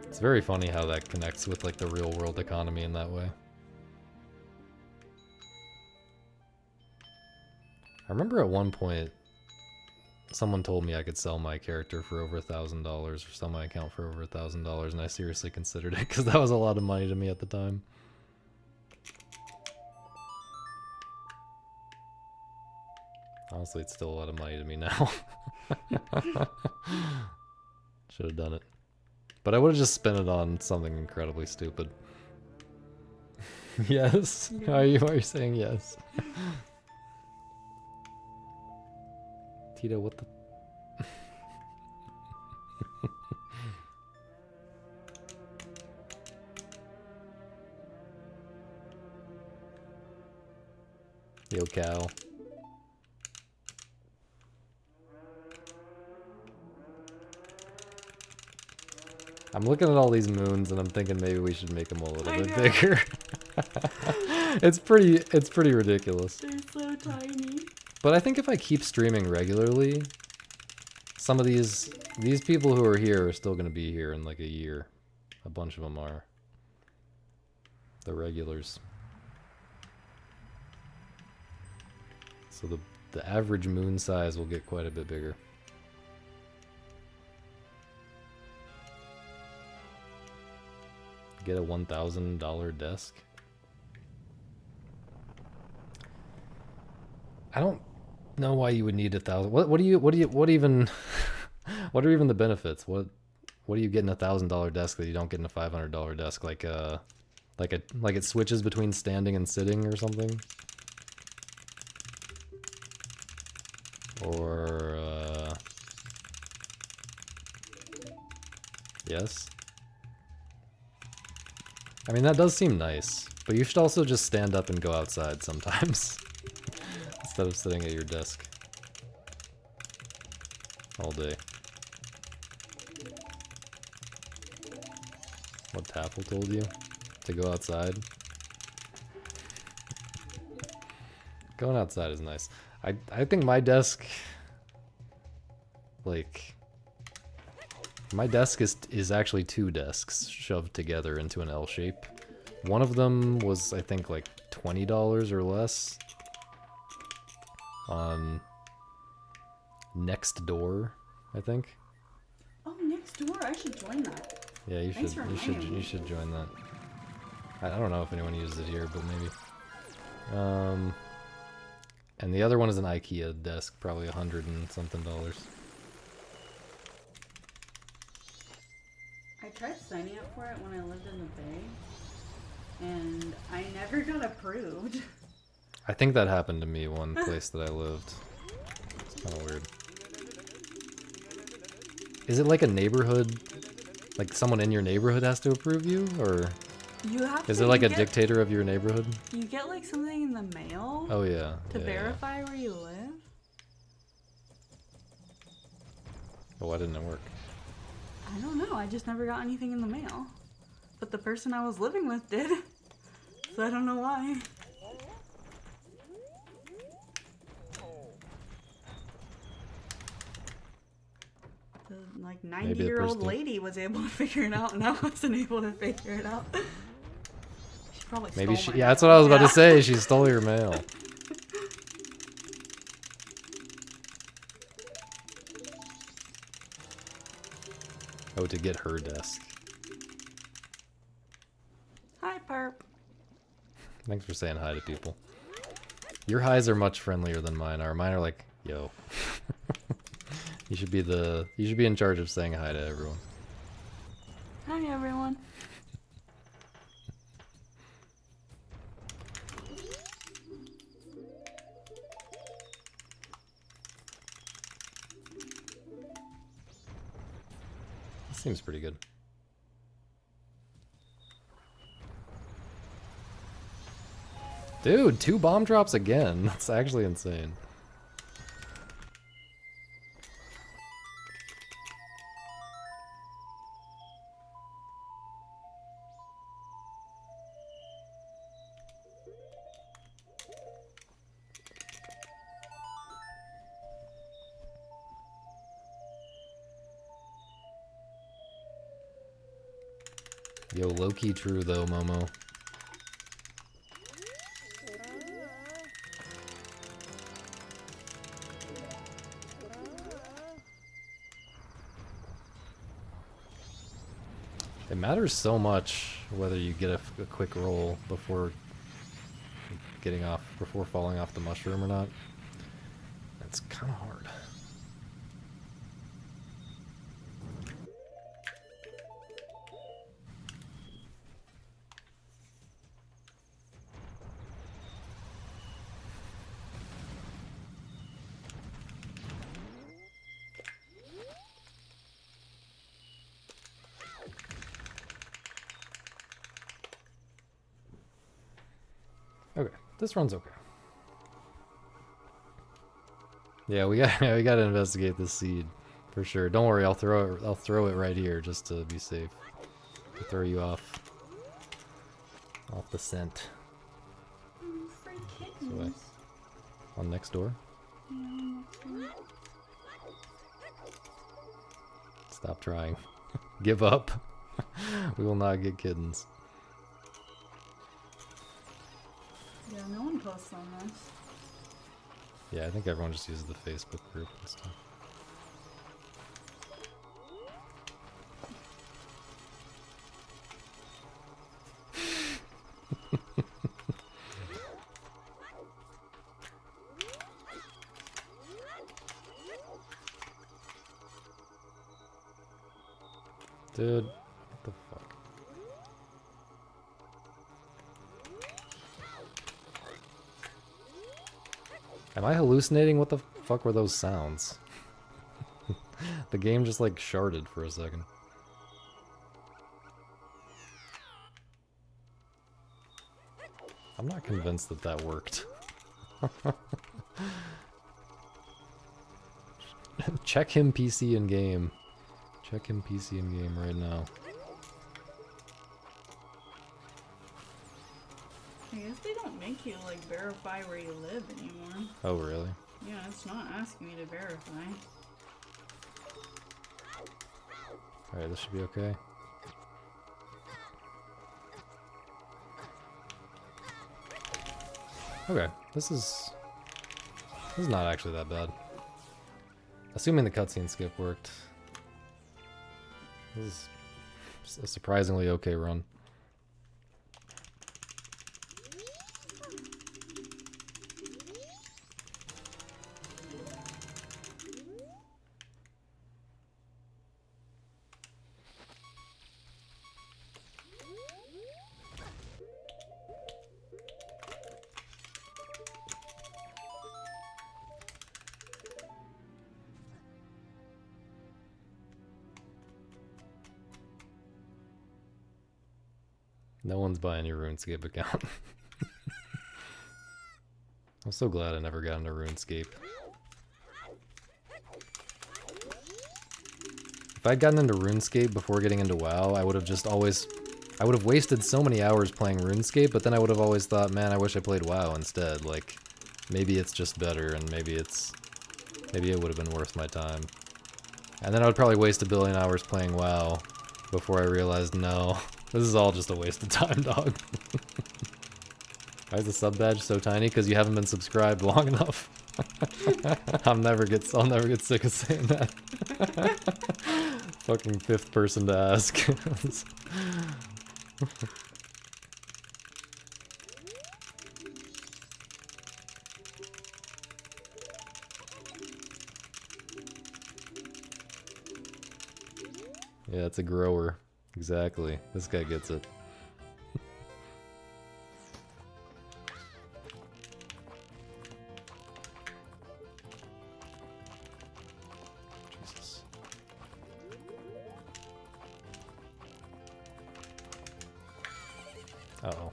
It's very funny how that connects with like the real world economy in that way. I remember at one point someone told me I could sell my character for over $1,000 or sell my account for over $1,000, and I seriously considered it because that was a lot of money to me at the time. Honestly, it's still a lot of money to me now. Should have done it. But I would have just spent it on something incredibly stupid. Yes? Yeah. Why are you saying yes? Tito, what the... Yo, Cal. I'm looking at all these moons and I'm thinking maybe we should make them a little bit bigger. It's pretty ridiculous. They're so tiny. But I think if I keep streaming regularly, some of these people who are here are still going to be here in like a year. A bunch of them are. The regulars. So the average moon size will get quite a bit bigger. Get a $1,000 desk. I don't know why you would need 1,000. What even what are even the benefits? What do you get in a $1,000 desk that you don't get in a $500 desk? Like it switches between standing and sitting or something? Or yes. I mean, that does seem nice, but you should also just stand up and go outside sometimes instead of sitting at your desk all day. What Taffel told you? To go outside? Going outside is nice. I think my desk, like, my desk is actually two desks shoved together into an L shape. One of them was, I think, like $20 or less on Next Door, I think. Oh, Next Door! I should join that. Yeah, you Thanks should. for You should. reminding me. You should join that. I don't know if anyone uses it here, but maybe. And the other one is an IKEA desk, probably $100 and something. I tried signing up for it when I lived in the Bay, and I never got approved. I think that happened to me one place that I lived. It's kind of weird. Is it like a neighborhood? Like someone in your neighborhood has to approve you, or You have is to, it like you a get, dictator of your neighborhood? You get like something in the mail Oh yeah. to yeah, verify where you live. Yeah. Oh, why didn't it work? I don't know. I just never got anything in the mail. But the person I was living with did. So I don't know why. The like 90-year-old lady was able to figure it out, and I wasn't able to figure it out. She probably Maybe stole she. my Yeah, that's mail. what I was about to say. She stole your mail. Oh, to get her desk. Hi, Perp. Thanks for saying hi to people. Your highs are much friendlier than mine are. Mine are like, yo. You should be in charge of saying hi to everyone. Hi, everyone. Seems pretty good. Dude, 2 bomb drops again. That's actually insane. Yo, low-key true though, Momo. It matters so much whether you get a quick roll before before falling off the mushroom or not. It's kind of hard. Okay, this run's okay. Yeah, we gotta investigate this seed for sure. Don't worry, I'll throw it right here just to be safe. To throw you off the scent. Free kittens. On next door. Yeah, Stop trying. Give up. We will not get kittens. yeah, no one posts on this. Yeah, I think everyone just uses the Facebook group and stuff. Dude, what the fuck? Am I hallucinating? What the fuck were those sounds? The game just like sharded for a second. I'm not convinced that that worked. Check him PC in game. Check him PC in game right now. I guess they don't make you like verify where you live anymore. Oh really? Yeah, it's not asking me to verify. Alright, this should be okay. Okay, this is not actually that bad. Assuming the cutscene skip worked. This is a surprisingly okay run. No one's buying your RuneScape account. I'm so glad I never got into RuneScape. If I'd gotten into RuneScape before getting into WoW, I would have wasted so many hours playing RuneScape, but then I would have always thought, man, I wish I played WoW instead. Like, maybe it's just better, and maybe it would have been worth my time. And then I would probably waste 1 billion hours playing WoW before I realized, no, this is all just a waste of time, dog. Why is the sub badge so tiny? Because you haven't been subscribed long enough. I'll never get sick of saying that. Fucking 5th person to ask. Yeah, it's a grower. Exactly. This guy gets it. Jesus. Uh-oh.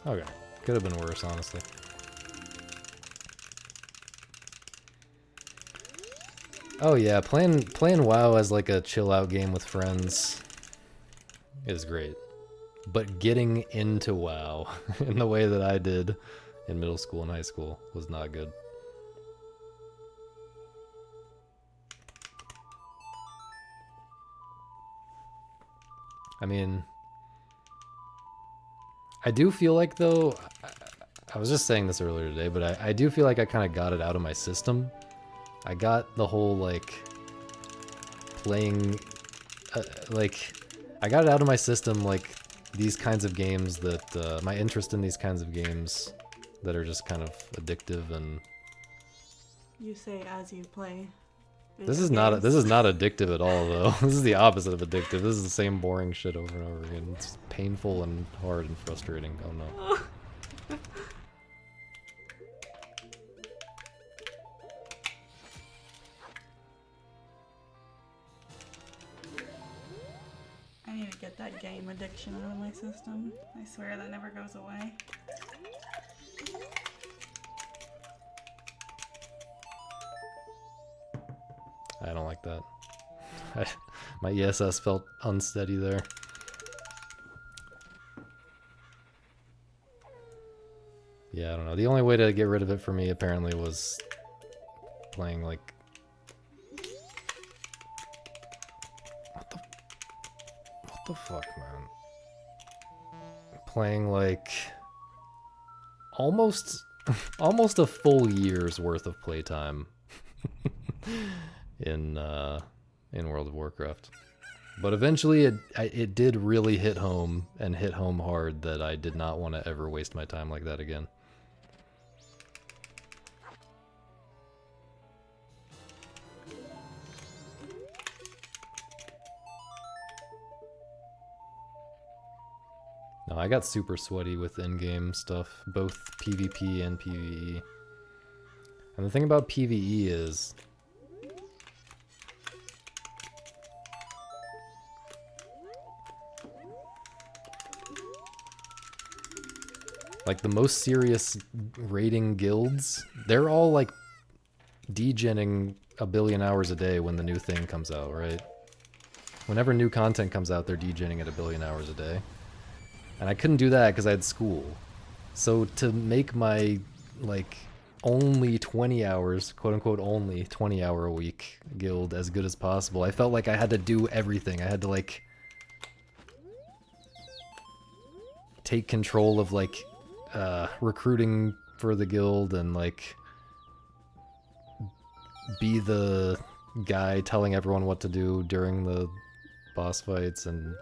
Okay. Could have been worse, honestly. Oh yeah, playing WoW as like a chill out game with friends is great. But getting into WoW in the way that I did in middle school and high school was not good. I mean, I do feel like, though, I was just saying this earlier today, but I do feel like I kind of got it out of my system. I got the whole, like, playing, like, I got it out of my system, like, these kinds of games that, my interest in these kinds of games that are just kind of addictive and... You say as you play. This is not addictive at all, though. This is the opposite of addictive. This is the same boring shit over and over again. It's painful and hard and frustrating. Oh no. I need to get that game addiction out of my system. I swear that never goes away. I don't like that. My ESS felt unsteady there. Yeah, I don't know. The only way to get rid of it for me, apparently, was playing, like... What the fuck, man? Playing, like... Almost a full year's worth of playtime. in World of Warcraft. But eventually it did really hit home, and hit home hard, that I did not want to ever waste my time like that again. No, I got super sweaty with in-game stuff, both PvP and PvE. And the thing about PvE is... like, the most serious raiding guilds, they're all, like, degenning a billion hours a day when the new thing comes out, right? Whenever new content comes out, they're degenning at a billion hours a day. And I couldn't do that because I had school. So to make my, like, only 20 hours, quote-unquote only 20-hour-a-week guild as good as possible, I felt like I had to do everything. I had to, like, take control of, like, recruiting for the guild and, like, be the guy telling everyone what to do during the boss fights and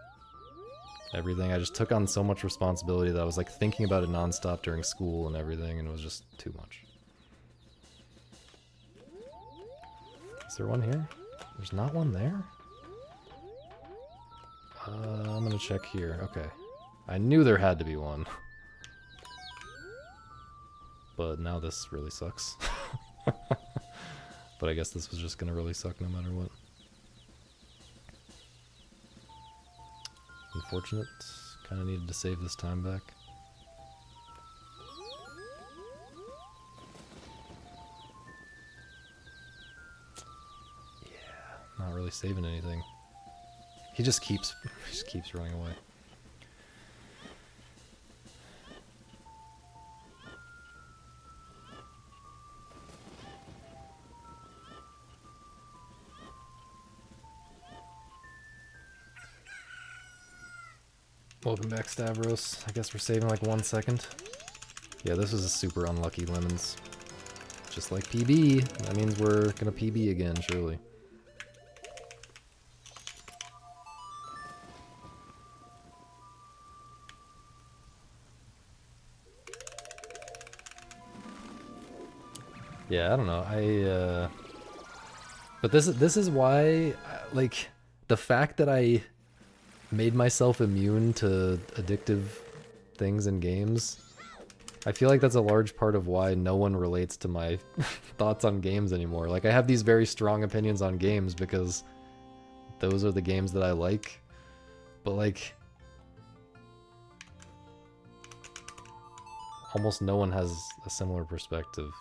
everything. I just took on so much responsibility that I was, like, thinking about it nonstop during school and everything, and it was just too much. Is there one here? There's not one there? I'm gonna check here. Okay. I knew there had to be one. But now this really sucks. But I guess this was just gonna really suck no matter what. Unfortunate. Kinda needed to save this time back. Yeah, not really saving anything. He just keeps running away. Welcome back, Stavros. I guess we're saving like 1 second. Yeah, this was a super unlucky lemons. Just like PB. That means we're gonna PB again, surely. Yeah, I don't know. But this is why, like, the fact that I made myself immune to addictive things in games, I feel like that's a large part of why no one relates to my thoughts on games anymore. Like, I have these very strong opinions on games because those are the games that I like, but, like, almost no one has a similar perspective.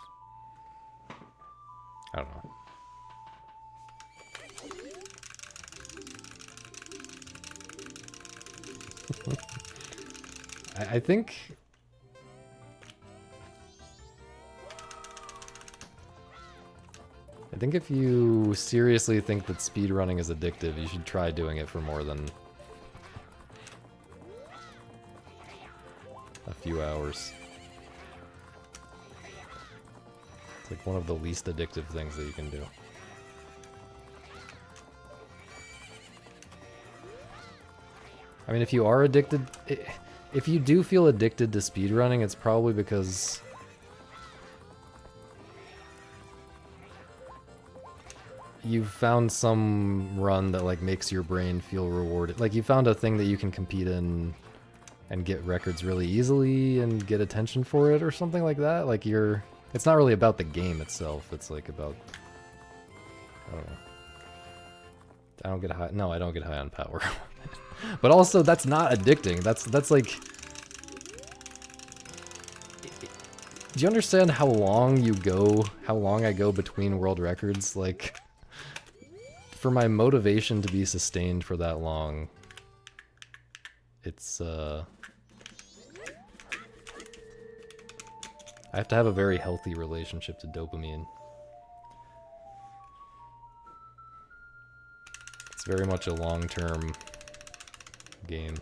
I don't know. I think... I think if you seriously think that speedrunning is addictive, you should try doing it for more than a few hours. It's like one of the least addictive things that you can do. I mean, if you are addicted, if you do feel addicted to speedrunning, it's probably because you've found some run that like makes your brain feel rewarded. Like you found a thing that you can compete in and get records really easily and get attention for it or something like that. Like it's not really about the game itself. It's like about, I don't know. I don't get high. No, I don't get high on power. But also, that's not addicting. That's like. Do you understand how long you go? How long I go between world records? Like, for my motivation to be sustained for that long, it's I have to have a very healthy relationship to dopamine. It's very much a long-term game.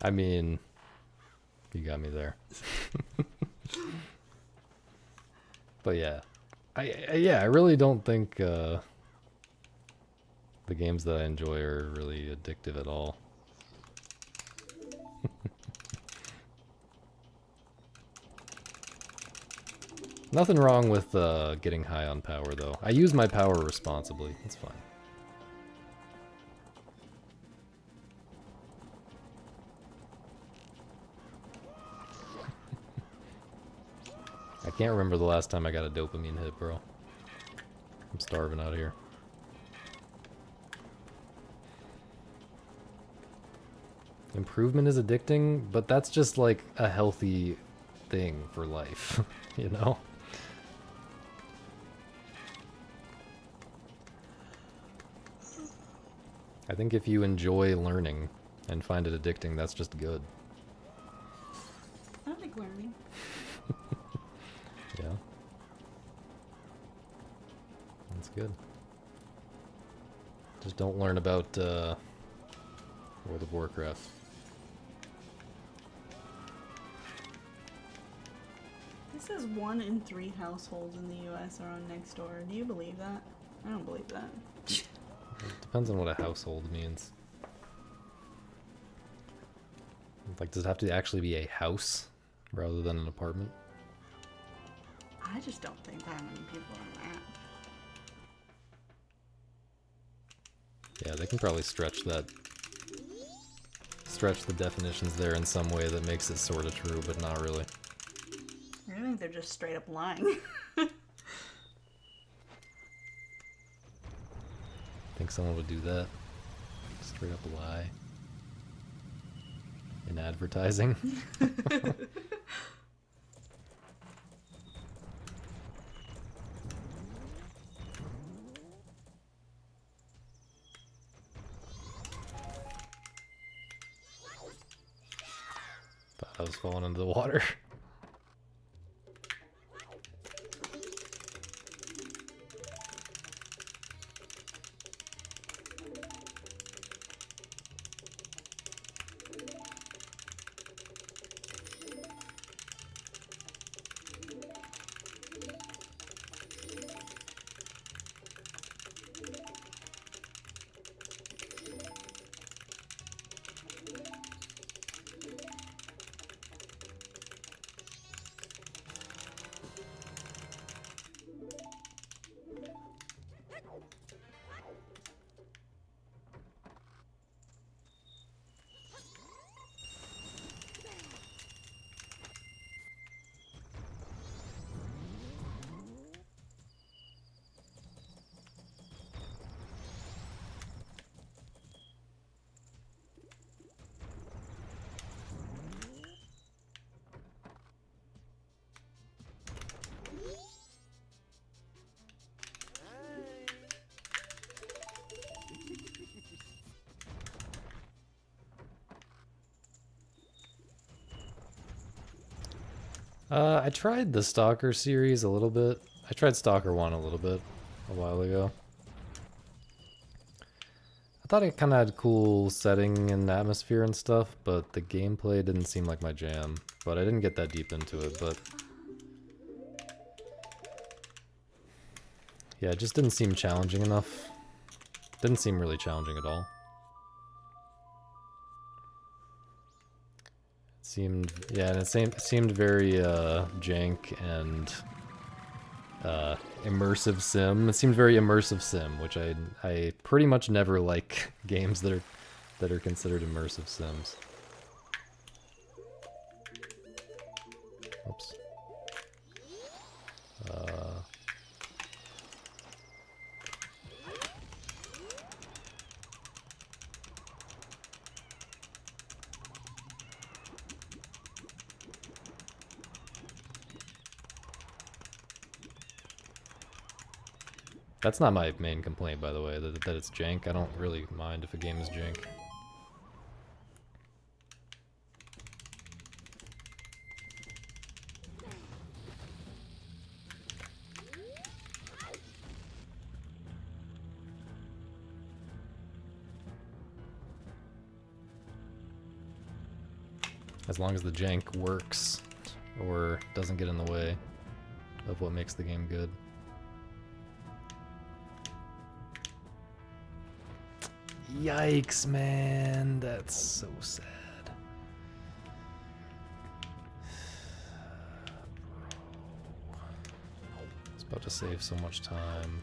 I mean, you got me there. But yeah, I really don't think the games that I enjoy are really addictive at all. Nothing wrong with getting high on power, though. I use my power responsibly. It's fine. I can't remember the last time I got a dopamine hit, bro. I'm starving out here. Improvement is addicting, but that's just like a healthy thing for life, you know? I think if you enjoy learning and find it addicting, that's just good. I like learning. Yeah. That's good. Just don't learn about World of Warcraft. It says 1 in 3 households in the US are on Nextdoor. Do you believe that? I don't believe that. It depends on what a household means. Like, does it have to actually be a house rather than an apartment? I just don't think that many people are on that. Yeah, they can probably stretch the definitions there in some way that makes it sort of true, but not really. I think they're just straight up lying. Think someone would do that? Straight up lie. In advertising? Thought I was falling into the water. I tried the Stalker series a little bit. I tried Stalker 1 a little bit a while ago. I thought it kind of had cool setting and atmosphere and stuff, but the gameplay didn't seem like my jam. But I didn't get that deep into it, but... yeah, it just didn't seem challenging enough. Didn't seem really challenging at all. It seemed... yeah, and it seemed very, jank and... immersive sim. It seemed very immersive sim, which I pretty much never like games that are considered immersive sims. Oops. That's not my main complaint, by the way, that it's jank. I don't really mind if a game is jank. As long as the jank works, or doesn't get in the way of what makes the game good. Yikes, man, that's so sad. Bro. It's about to save so much time.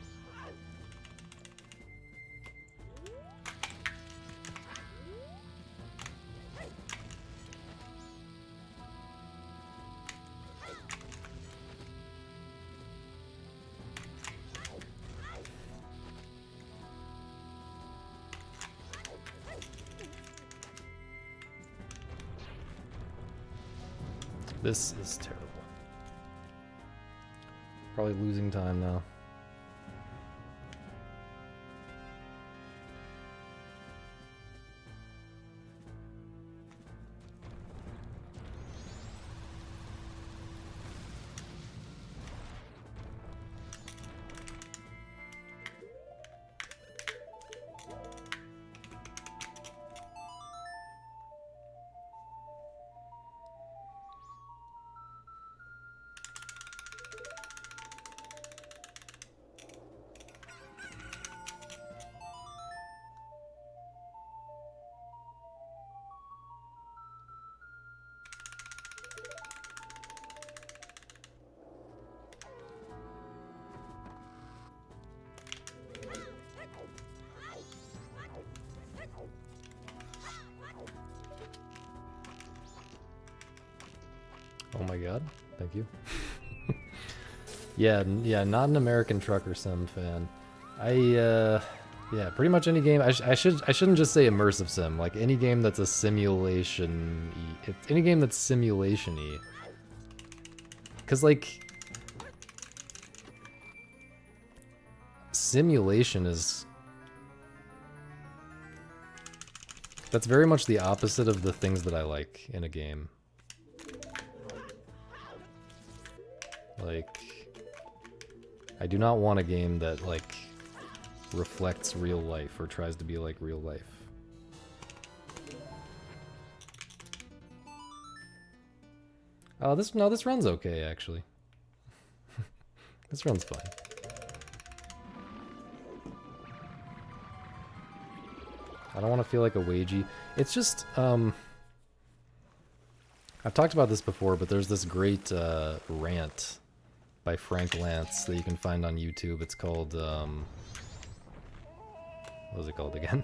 This is terrible. Probably losing time now. Oh my god, thank you. Yeah, not an American Trucker Sim fan. Yeah, pretty much any game. I shouldn't just say immersive sim. Like any game that's a simulation. Any game that's simulation-y. Cause like simulation is. That's very much the opposite of the things that I like in a game. Like, I do not want a game that, like, reflects real life or tries to be like real life. Oh, this runs okay, actually. This runs fine. I don't want to feel like a wagey. It's just, I've talked about this before, but there's this great, rant by Frank Lance that you can find on YouTube. It's called, what was it called again?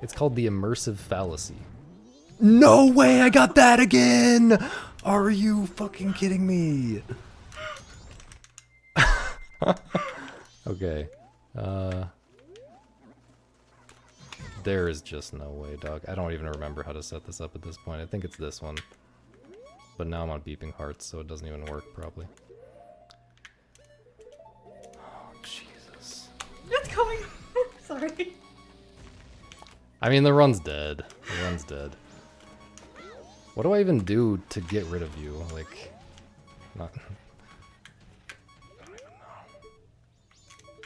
It's called The Immersive Fallacy. No way, I got that again! Are you fucking kidding me? Okay. There is just no way, dog. I don't even remember how to set this up at this point. I think it's this one. But now I'm on beeping hearts, so it doesn't even work, probably. Oh, Jesus. It's coming! Sorry. I mean, the run's dead. The run's dead. What do I even do to get rid of you? Like, not... I don't even know.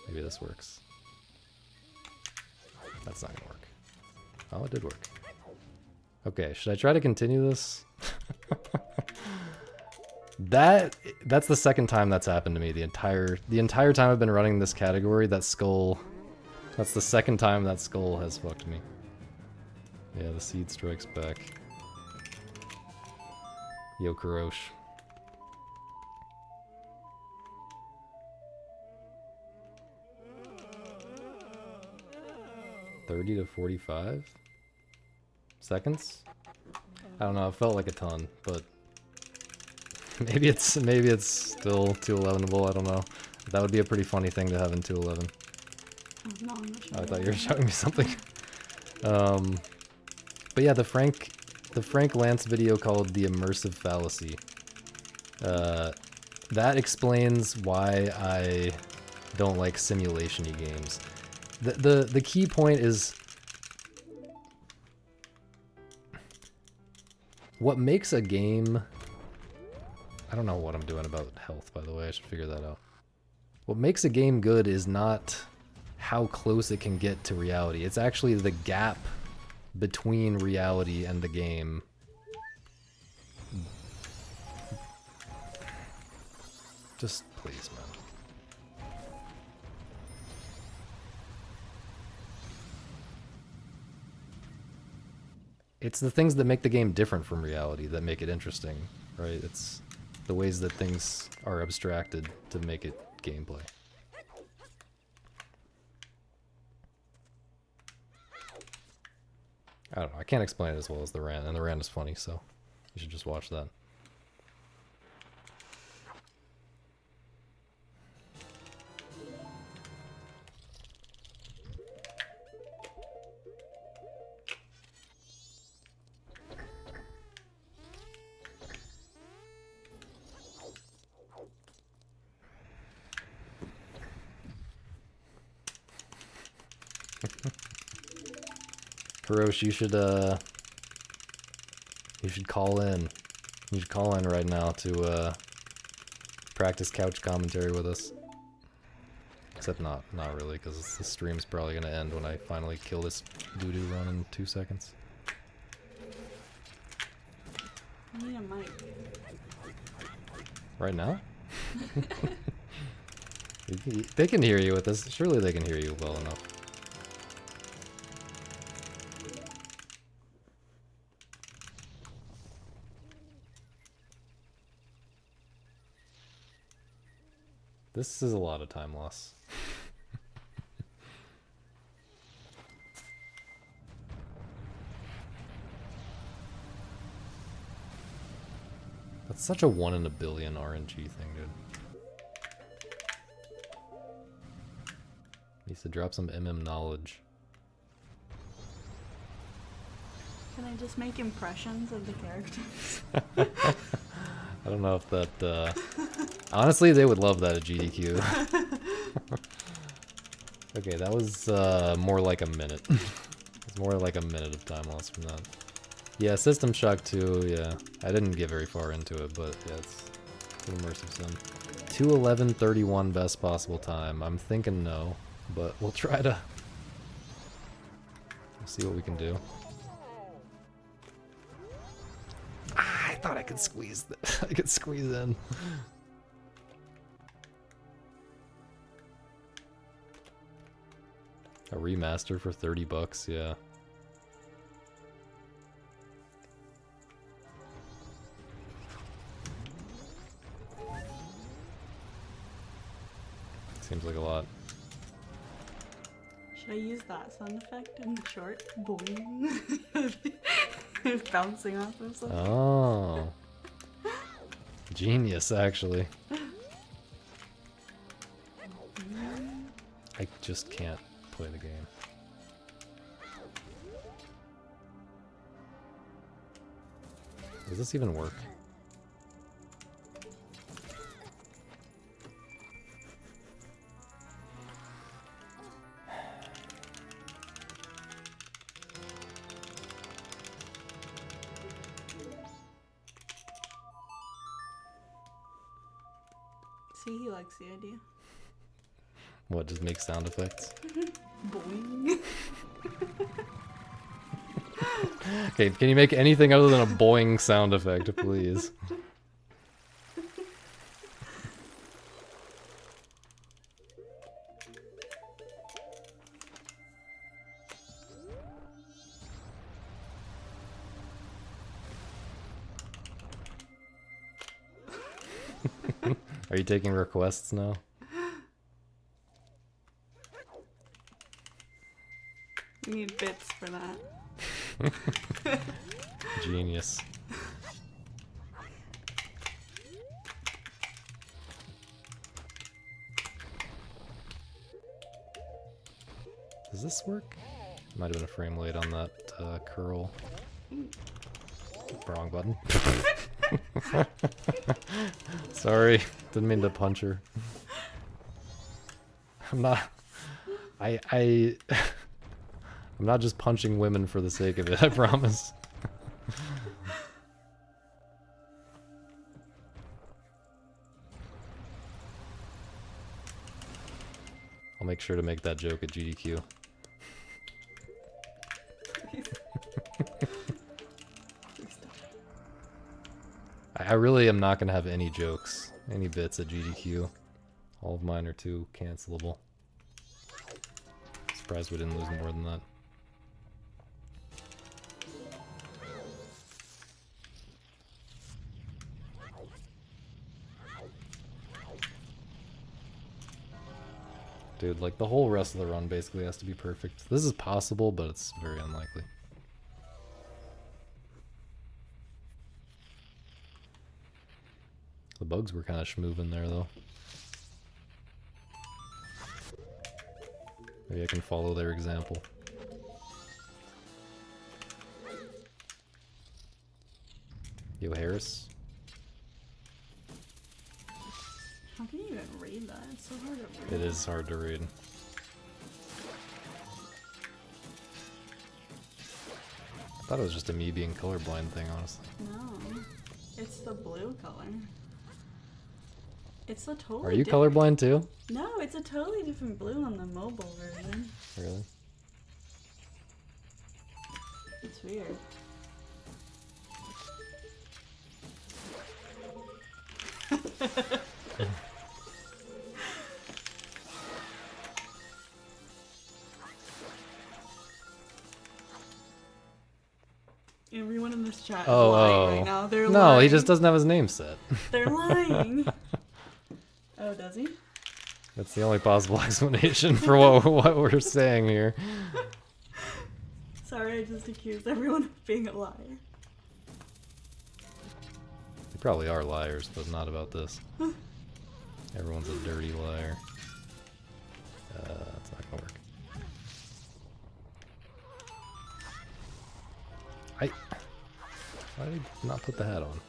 Maybe this works. That's not gonna work. Oh, it did work. Okay, should I try to continue this? That's the second time that's happened to me the entire time I've been running this category. That skull, that's the second time that skull has fucked me. Yeah, the seed strikes back. Yo, Karosh. $30 to 45 seconds? I don't know, it felt like a ton, but maybe it's still 211able, I don't know. That would be a pretty funny thing to have in 211. No, I'm not sure. Oh, I thought you were showing me something. But yeah, the Frank Lance video called The Immersive Fallacy. That explains why I don't like simulation-y games. The key point is what makes a game... I don't know what I'm doing about health, by the way. I should figure that out. What makes a game good is not how close it can get to reality. It's actually the gap between reality and the game. Just please, man. It's the things that make the game different from reality that make it interesting, right? It's the ways that things are abstracted to make it gameplay. I don't know, I can't explain it as well as the rant, and the rant is funny, so you should just watch that. Karosh, you should call in. You should call in right now to practice couch commentary with us. Except not really, because the stream's probably gonna end when I finally kill this doo-doo run in 2 seconds. I need a mic. Right now? They can hear you with this. Surely they can hear you well enough. This is a lot of time loss. That's such a 1 in a billion RNG thing, dude. Needs to drop some MM knowledge. Can I just make impressions of the characters? I don't know if that, honestly, they would love that at GDQ. Okay, that was, more like a minute. It's more like a minute of time lost from that. Yeah, System Shock 2, yeah. I didn't get very far into it, but yeah, it's an immersive sim. 2:11:31 best possible time. I'm thinking no, but we'll try to... We'll see what we can do. I thought I could squeeze I could squeeze in. A remaster for $30, yeah. Seems like a lot. Should I use that sound effect in the short? Boing. It's bouncing off of something. Oh. Genius, actually. I just can't play the game. Does this even work? See, he likes the idea. What, just make sound effects? Boing. Okay, can you make anything other than a boing sound effect, please? Are you taking requests now? We need bits for that. Genius. Does this work? Might have been a frame late on that curl. Wrong button. Sorry, didn't mean to punch her. I'm not. I'm not just punching women for the sake of it, I promise. I'll make sure to make that joke at GDQ. I really am not going to have any jokes, any bits at GDQ. All of mine are too cancelable. Surprised we didn't lose more than that. Dude, like the whole rest of the run basically has to be perfect. This is possible, but it's very unlikely. The bugs were kind of schmoovin' there, though. Maybe I can follow their example. Yo, Harris. How can you even read that? It's so hard to read. It is hard to read. I thought it was just a me being colorblind thing, honestly. No, it's the blue color. It's a totally. Are you different... colorblind too? No, it's a totally different blue on the mobile version. Really? It's weird. Everyone in this chat is lying right now. They're lying. No, he just doesn't have his name set. They're lying. Oh, does he? That's the only possible explanation for what we're saying here. Sorry, I just accused everyone of being a liar. They probably are liars, but not about this. Everyone's a dirty liar. That's not gonna work. Why did he not put the hat on?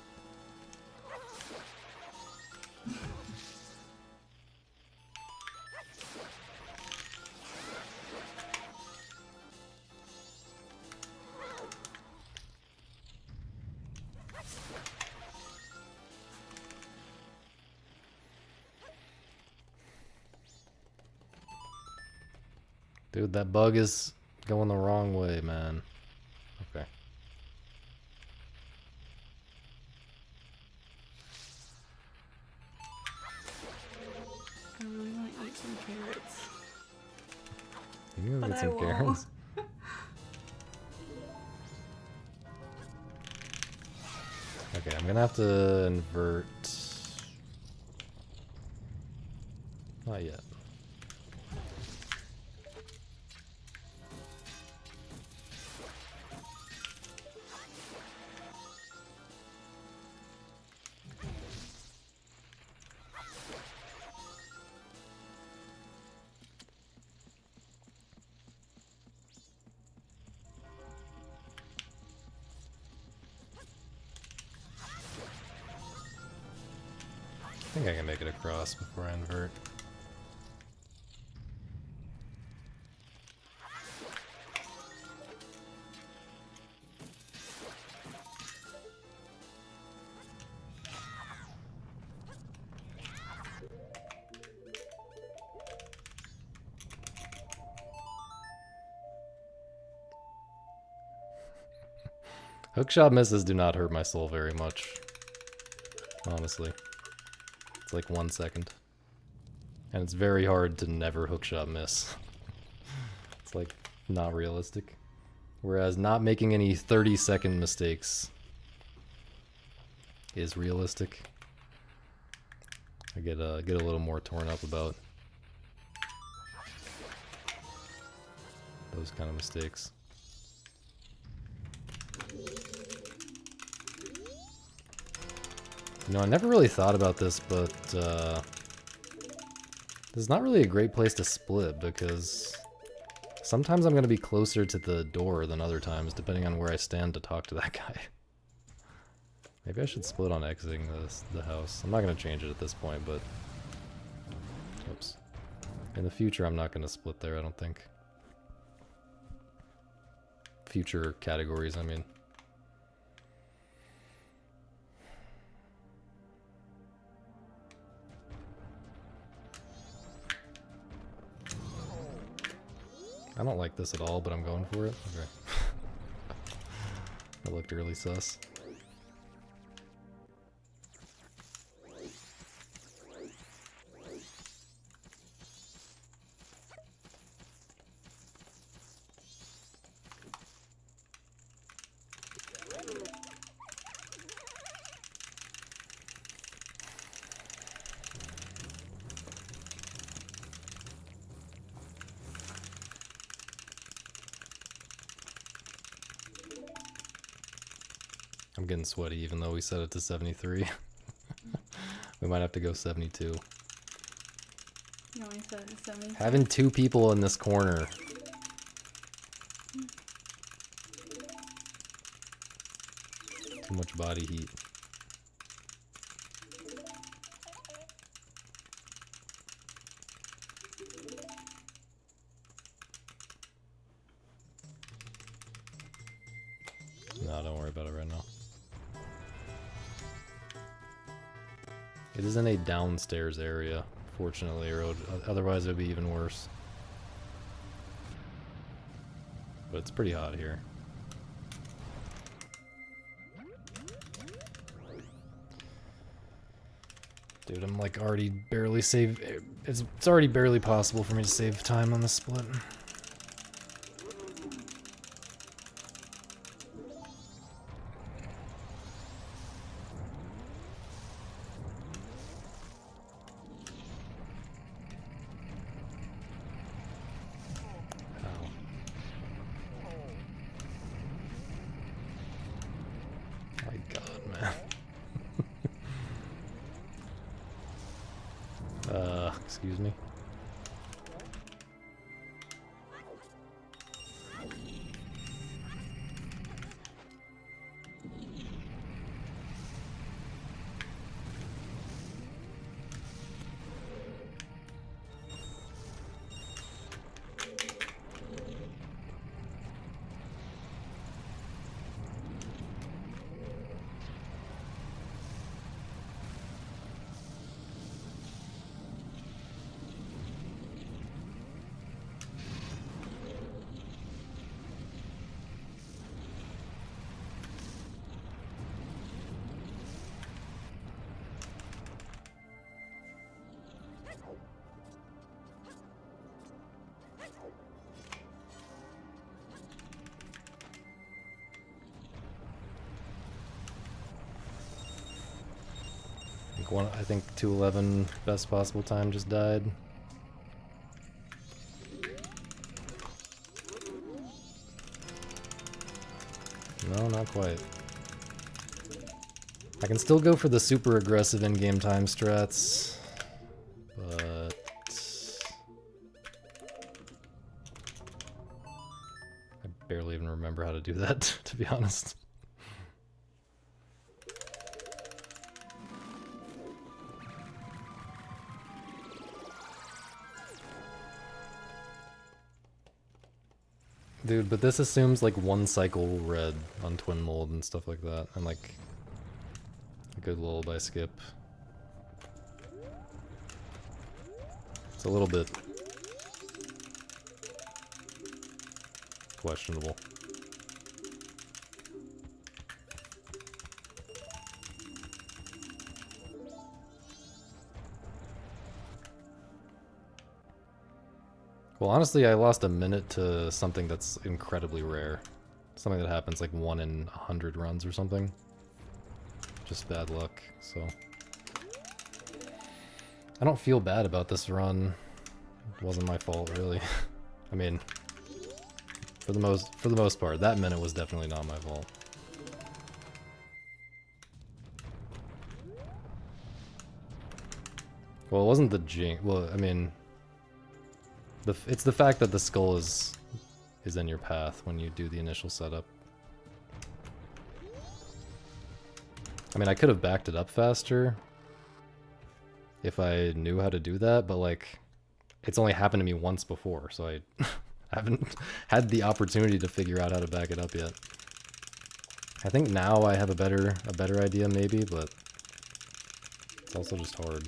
Dude, that bug is going the wrong way, man. Okay. I really want to eat some carrots. You can But get I some won't. carrots. Okay, I'm gonna have to invert. Not yet. I think I can make it across before I invert. Hookshot misses do not hurt my soul very much. Honestly. It's like 1 second. And it's very hard to never hookshot miss. It's like not realistic. Whereas not making any 30-second mistakes is realistic. I get a little more torn up about those kind of mistakes. You know, I never really thought about this, but this is not really a great place to split because sometimes I'm going to be closer to the door than other times, depending on where I stand to talk to that guy. Maybe I should split on exiting the house. I'm not going to change it at this point, but... Oops. In the future, I'm not going to split there, I don't think. Future categories, I mean. I don't like this at all, but I'm going for it. Okay. That looked really sus. I'm getting sweaty even though we set it to 73. We might have to go 72. You only set it to 72? Having 2 people in this corner. Too much body heat. No, don't worry about it right now. It is in a downstairs area, fortunately, or otherwise it would be even worse. But it's pretty hot here. Dude, I'm like already barely save. It's already barely possible for me to save time on this split. Excuse me. I think 211 best possible time just died. No, not quite. I can still go for the super aggressive in-game time strats, but I barely even remember how to do that, to be honest. Dude, but this assumes like 1 cycle red on twin mold and stuff like that, and like a good lullaby skip. It's a little bit questionable. Well, honestly, I lost a minute to something that's incredibly rare. Something that happens like 1 in 100 runs or something. Just bad luck, so... I don't feel bad about this run. It wasn't my fault, really. I mean, for the most part, that minute was definitely not my fault. Well, it wasn't the jinx. Well, I mean, it's the fact that the skull is in your path when you do the initial setup. I mean, I could have backed it up faster if I knew how to do that, but like, it's only happened to me once before, so I haven't had the opportunity to figure out how to back it up yet. I think now I have a better idea maybe, but it's also just hard.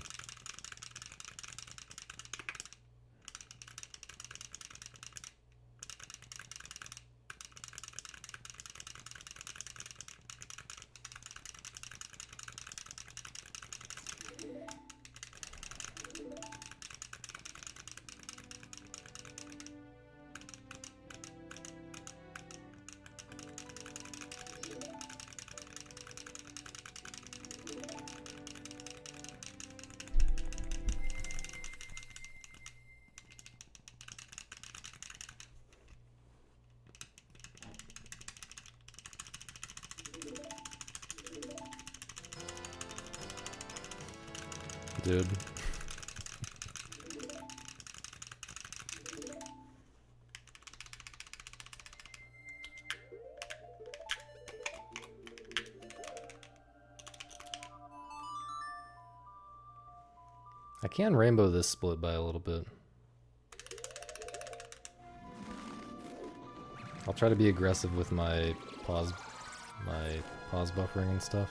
Dude. I can rainbow this split by a little bit. I'll try to be aggressive with my pause buffering and stuff.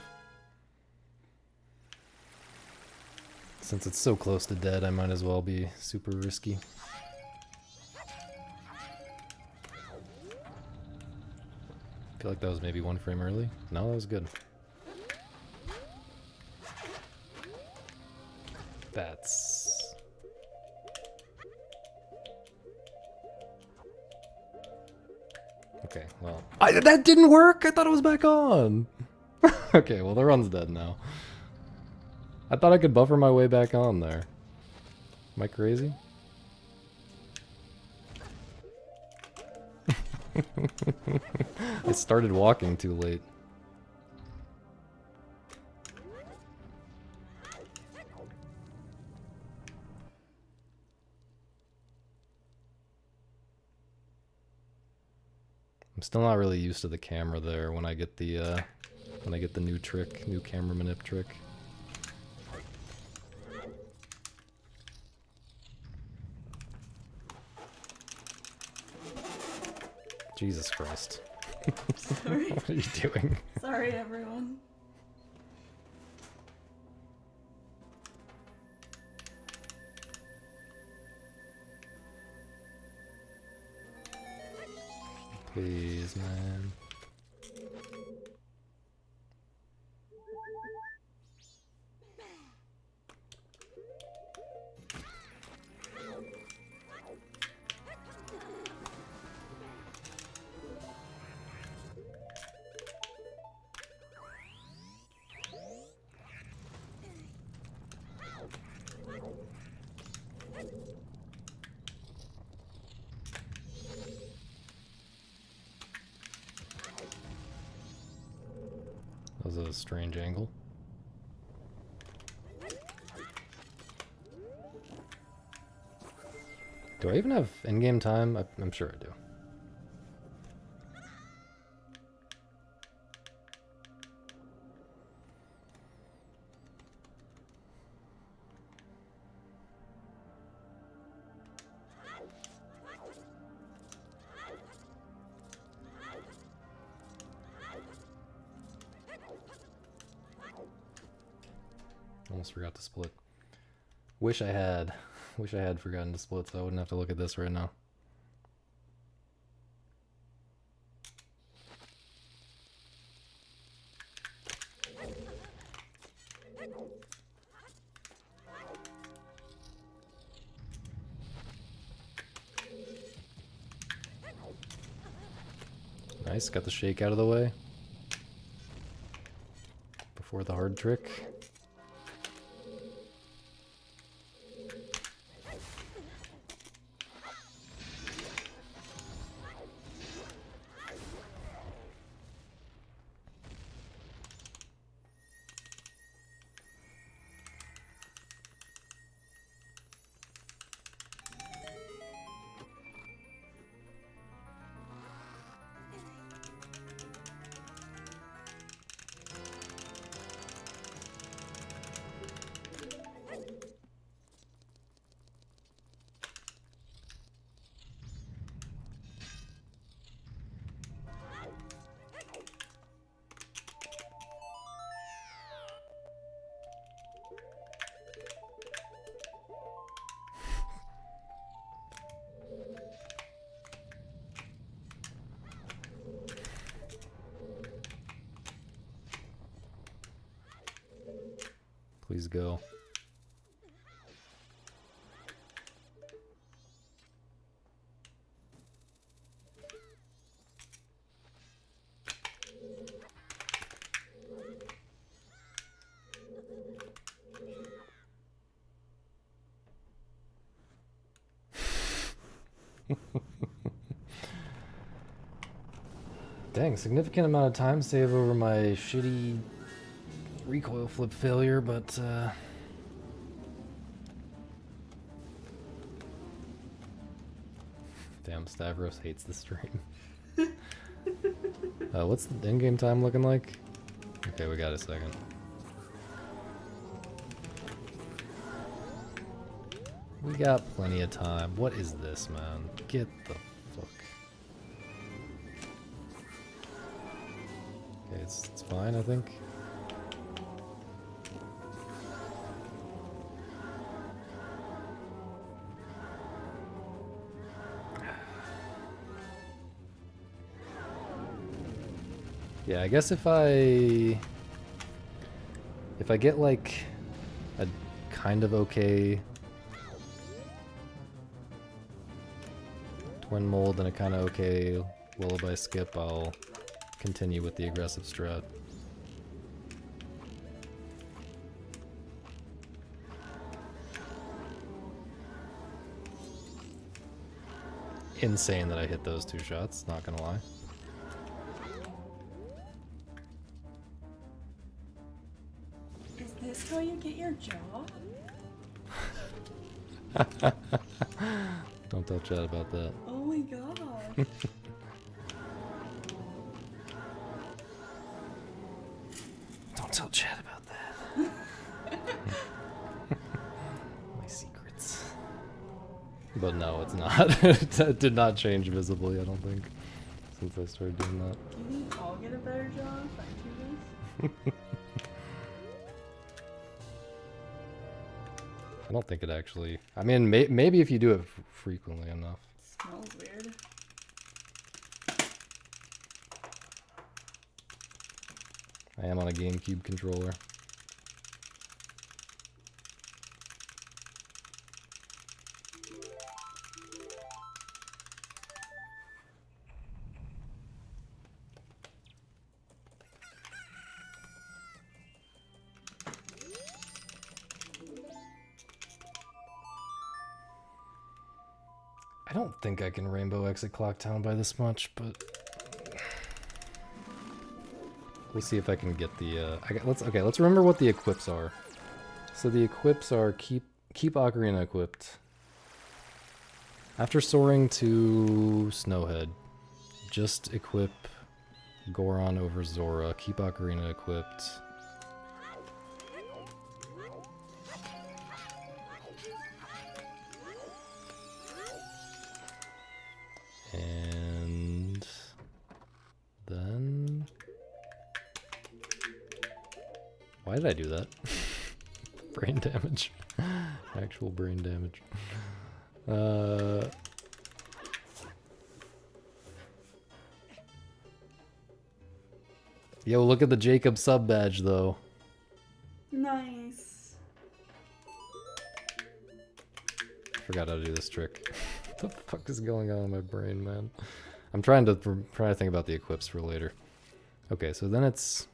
Since it's so close to dead, I might as well be super risky. I feel like that was maybe 1 frame early. No, that was good. That's... Okay, well... that didn't work! I thought it was back on! Okay, well the run's dead now. I thought I could buffer my way back on there. Am I crazy? I started walking too late. I'm still not really used to the camera there when I get the new trick, new camera manip trick. Jesus Christ. Sorry. What are you doing? Sorry, everyone. Please, man. That was a strange angle. Do I even have in-game time? I'm sure I do. Almost forgot to split. Wish I had forgotten to split so I wouldn't have to look at this right now. Nice, got the shake out of the way. Before the hard trick. Please go. Dang, significant amount of time save over my shitty recoil flip failure, but damn, Stavros hates the stream. What's the in-game time looking like? Okay, we got a second. We got plenty of time. What is this, man? Get the fuck. Okay, it's fine, I think. Yeah, I guess if I get like a kind of okay twin mold and a kind of okay lullaby skip, I'll continue with the aggressive strat. Insane that I hit those two shots, not gonna lie. Is this how you get your job? Don't tell Chad about that. Oh my god. Don't tell Chad about that. My secrets. But no, it's not. It did not change visibly, I don't think, since I started doing that. Do you think I'll get a better job if I do this? I don't think it actually... I mean, maybe if you do it frequently enough. It smells weird. I am on a GameCube controller. I don't think I can rainbow exit Clocktown by this much, but we'll see if I can get the. Let's remember what the equips are. So the equips are keep Ocarina equipped. After soaring to Snowhead, just equip Goron over Zora. Keep Ocarina equipped. And then... Why did I do that? Brain damage. Actual brain damage. Yo, look at the Jacob sub badge though. Nice. Forgot how to do this trick. What the fuck is going on in my brain, man? I'm trying to think about the equips for later. Okay, so then it's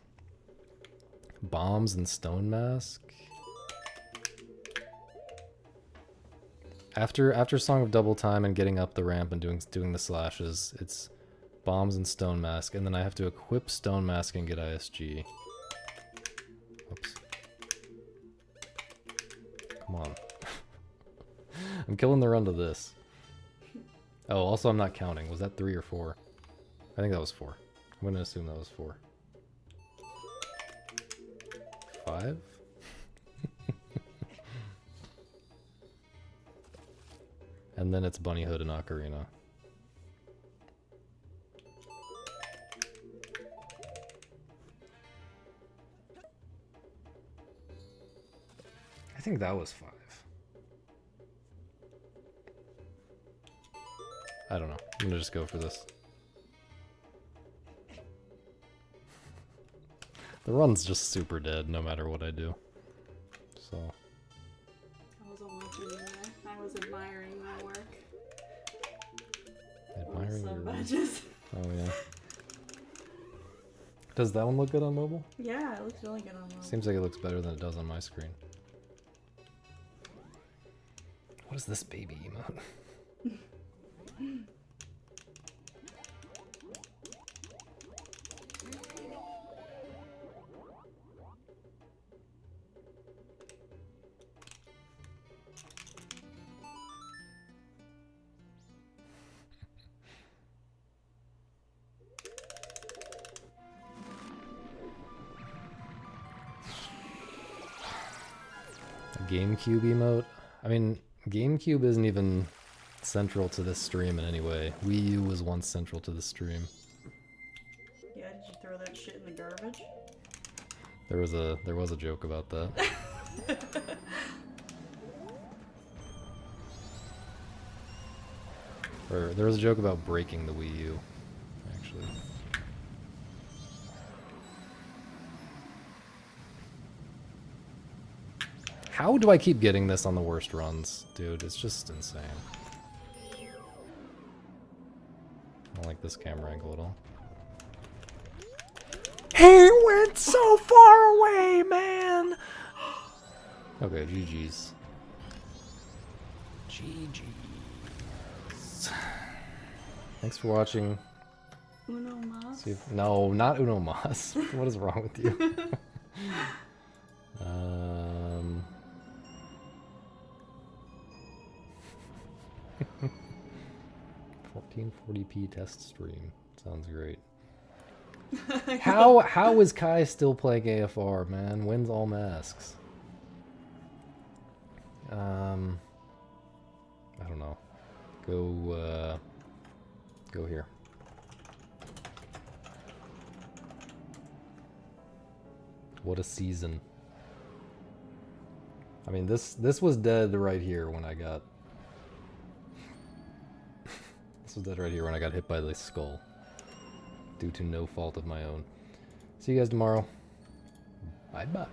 bombs and stone mask. After Song of Double Time and getting up the ramp and doing the slashes, it's bombs and stone mask, and then I have to equip stone mask and get ISG. Oops. Come on. I'm killing the run to this. Oh, also I'm not counting. Was that 3 or 4? I think that was 4. I'm gonna assume that was 4. 5? And then it's Bunny Hood and Ocarina. I think that was 5. I don't know. I'm gonna just go for this. The run's just super dead no matter what I do. So. I wasn't watching you there. I was admiring my work. Admiring your work. Badges. Oh yeah. Does that one look good on mobile? Yeah, it looks really good on mobile. Seems like it looks better than it does on my screen. What is this baby emote? GameCube emote? I mean, GameCube isn't even central to this stream in any way. Wii U was once central to the stream. Yeah, did you throw that shit in the garbage? There was a joke about that. Or there was a joke about breaking the Wii U, actually. How do I keep getting this on the worst runs? Dude, it's just insane. I don't like this camera angle at all. He went so far away, man! Okay, GG's. GG's. Thanks for watching. Uno Mas? No, not Uno Mas. What is wrong with you? 1440p test stream. Sounds great. How is Kai still playing AFR, man? When's all masks? I don't know. Go here. What a season. I mean, this was dead right here when I got... This was dead right here when I got hit by the skull. Due to no fault of my own. See you guys tomorrow. Bye-bye.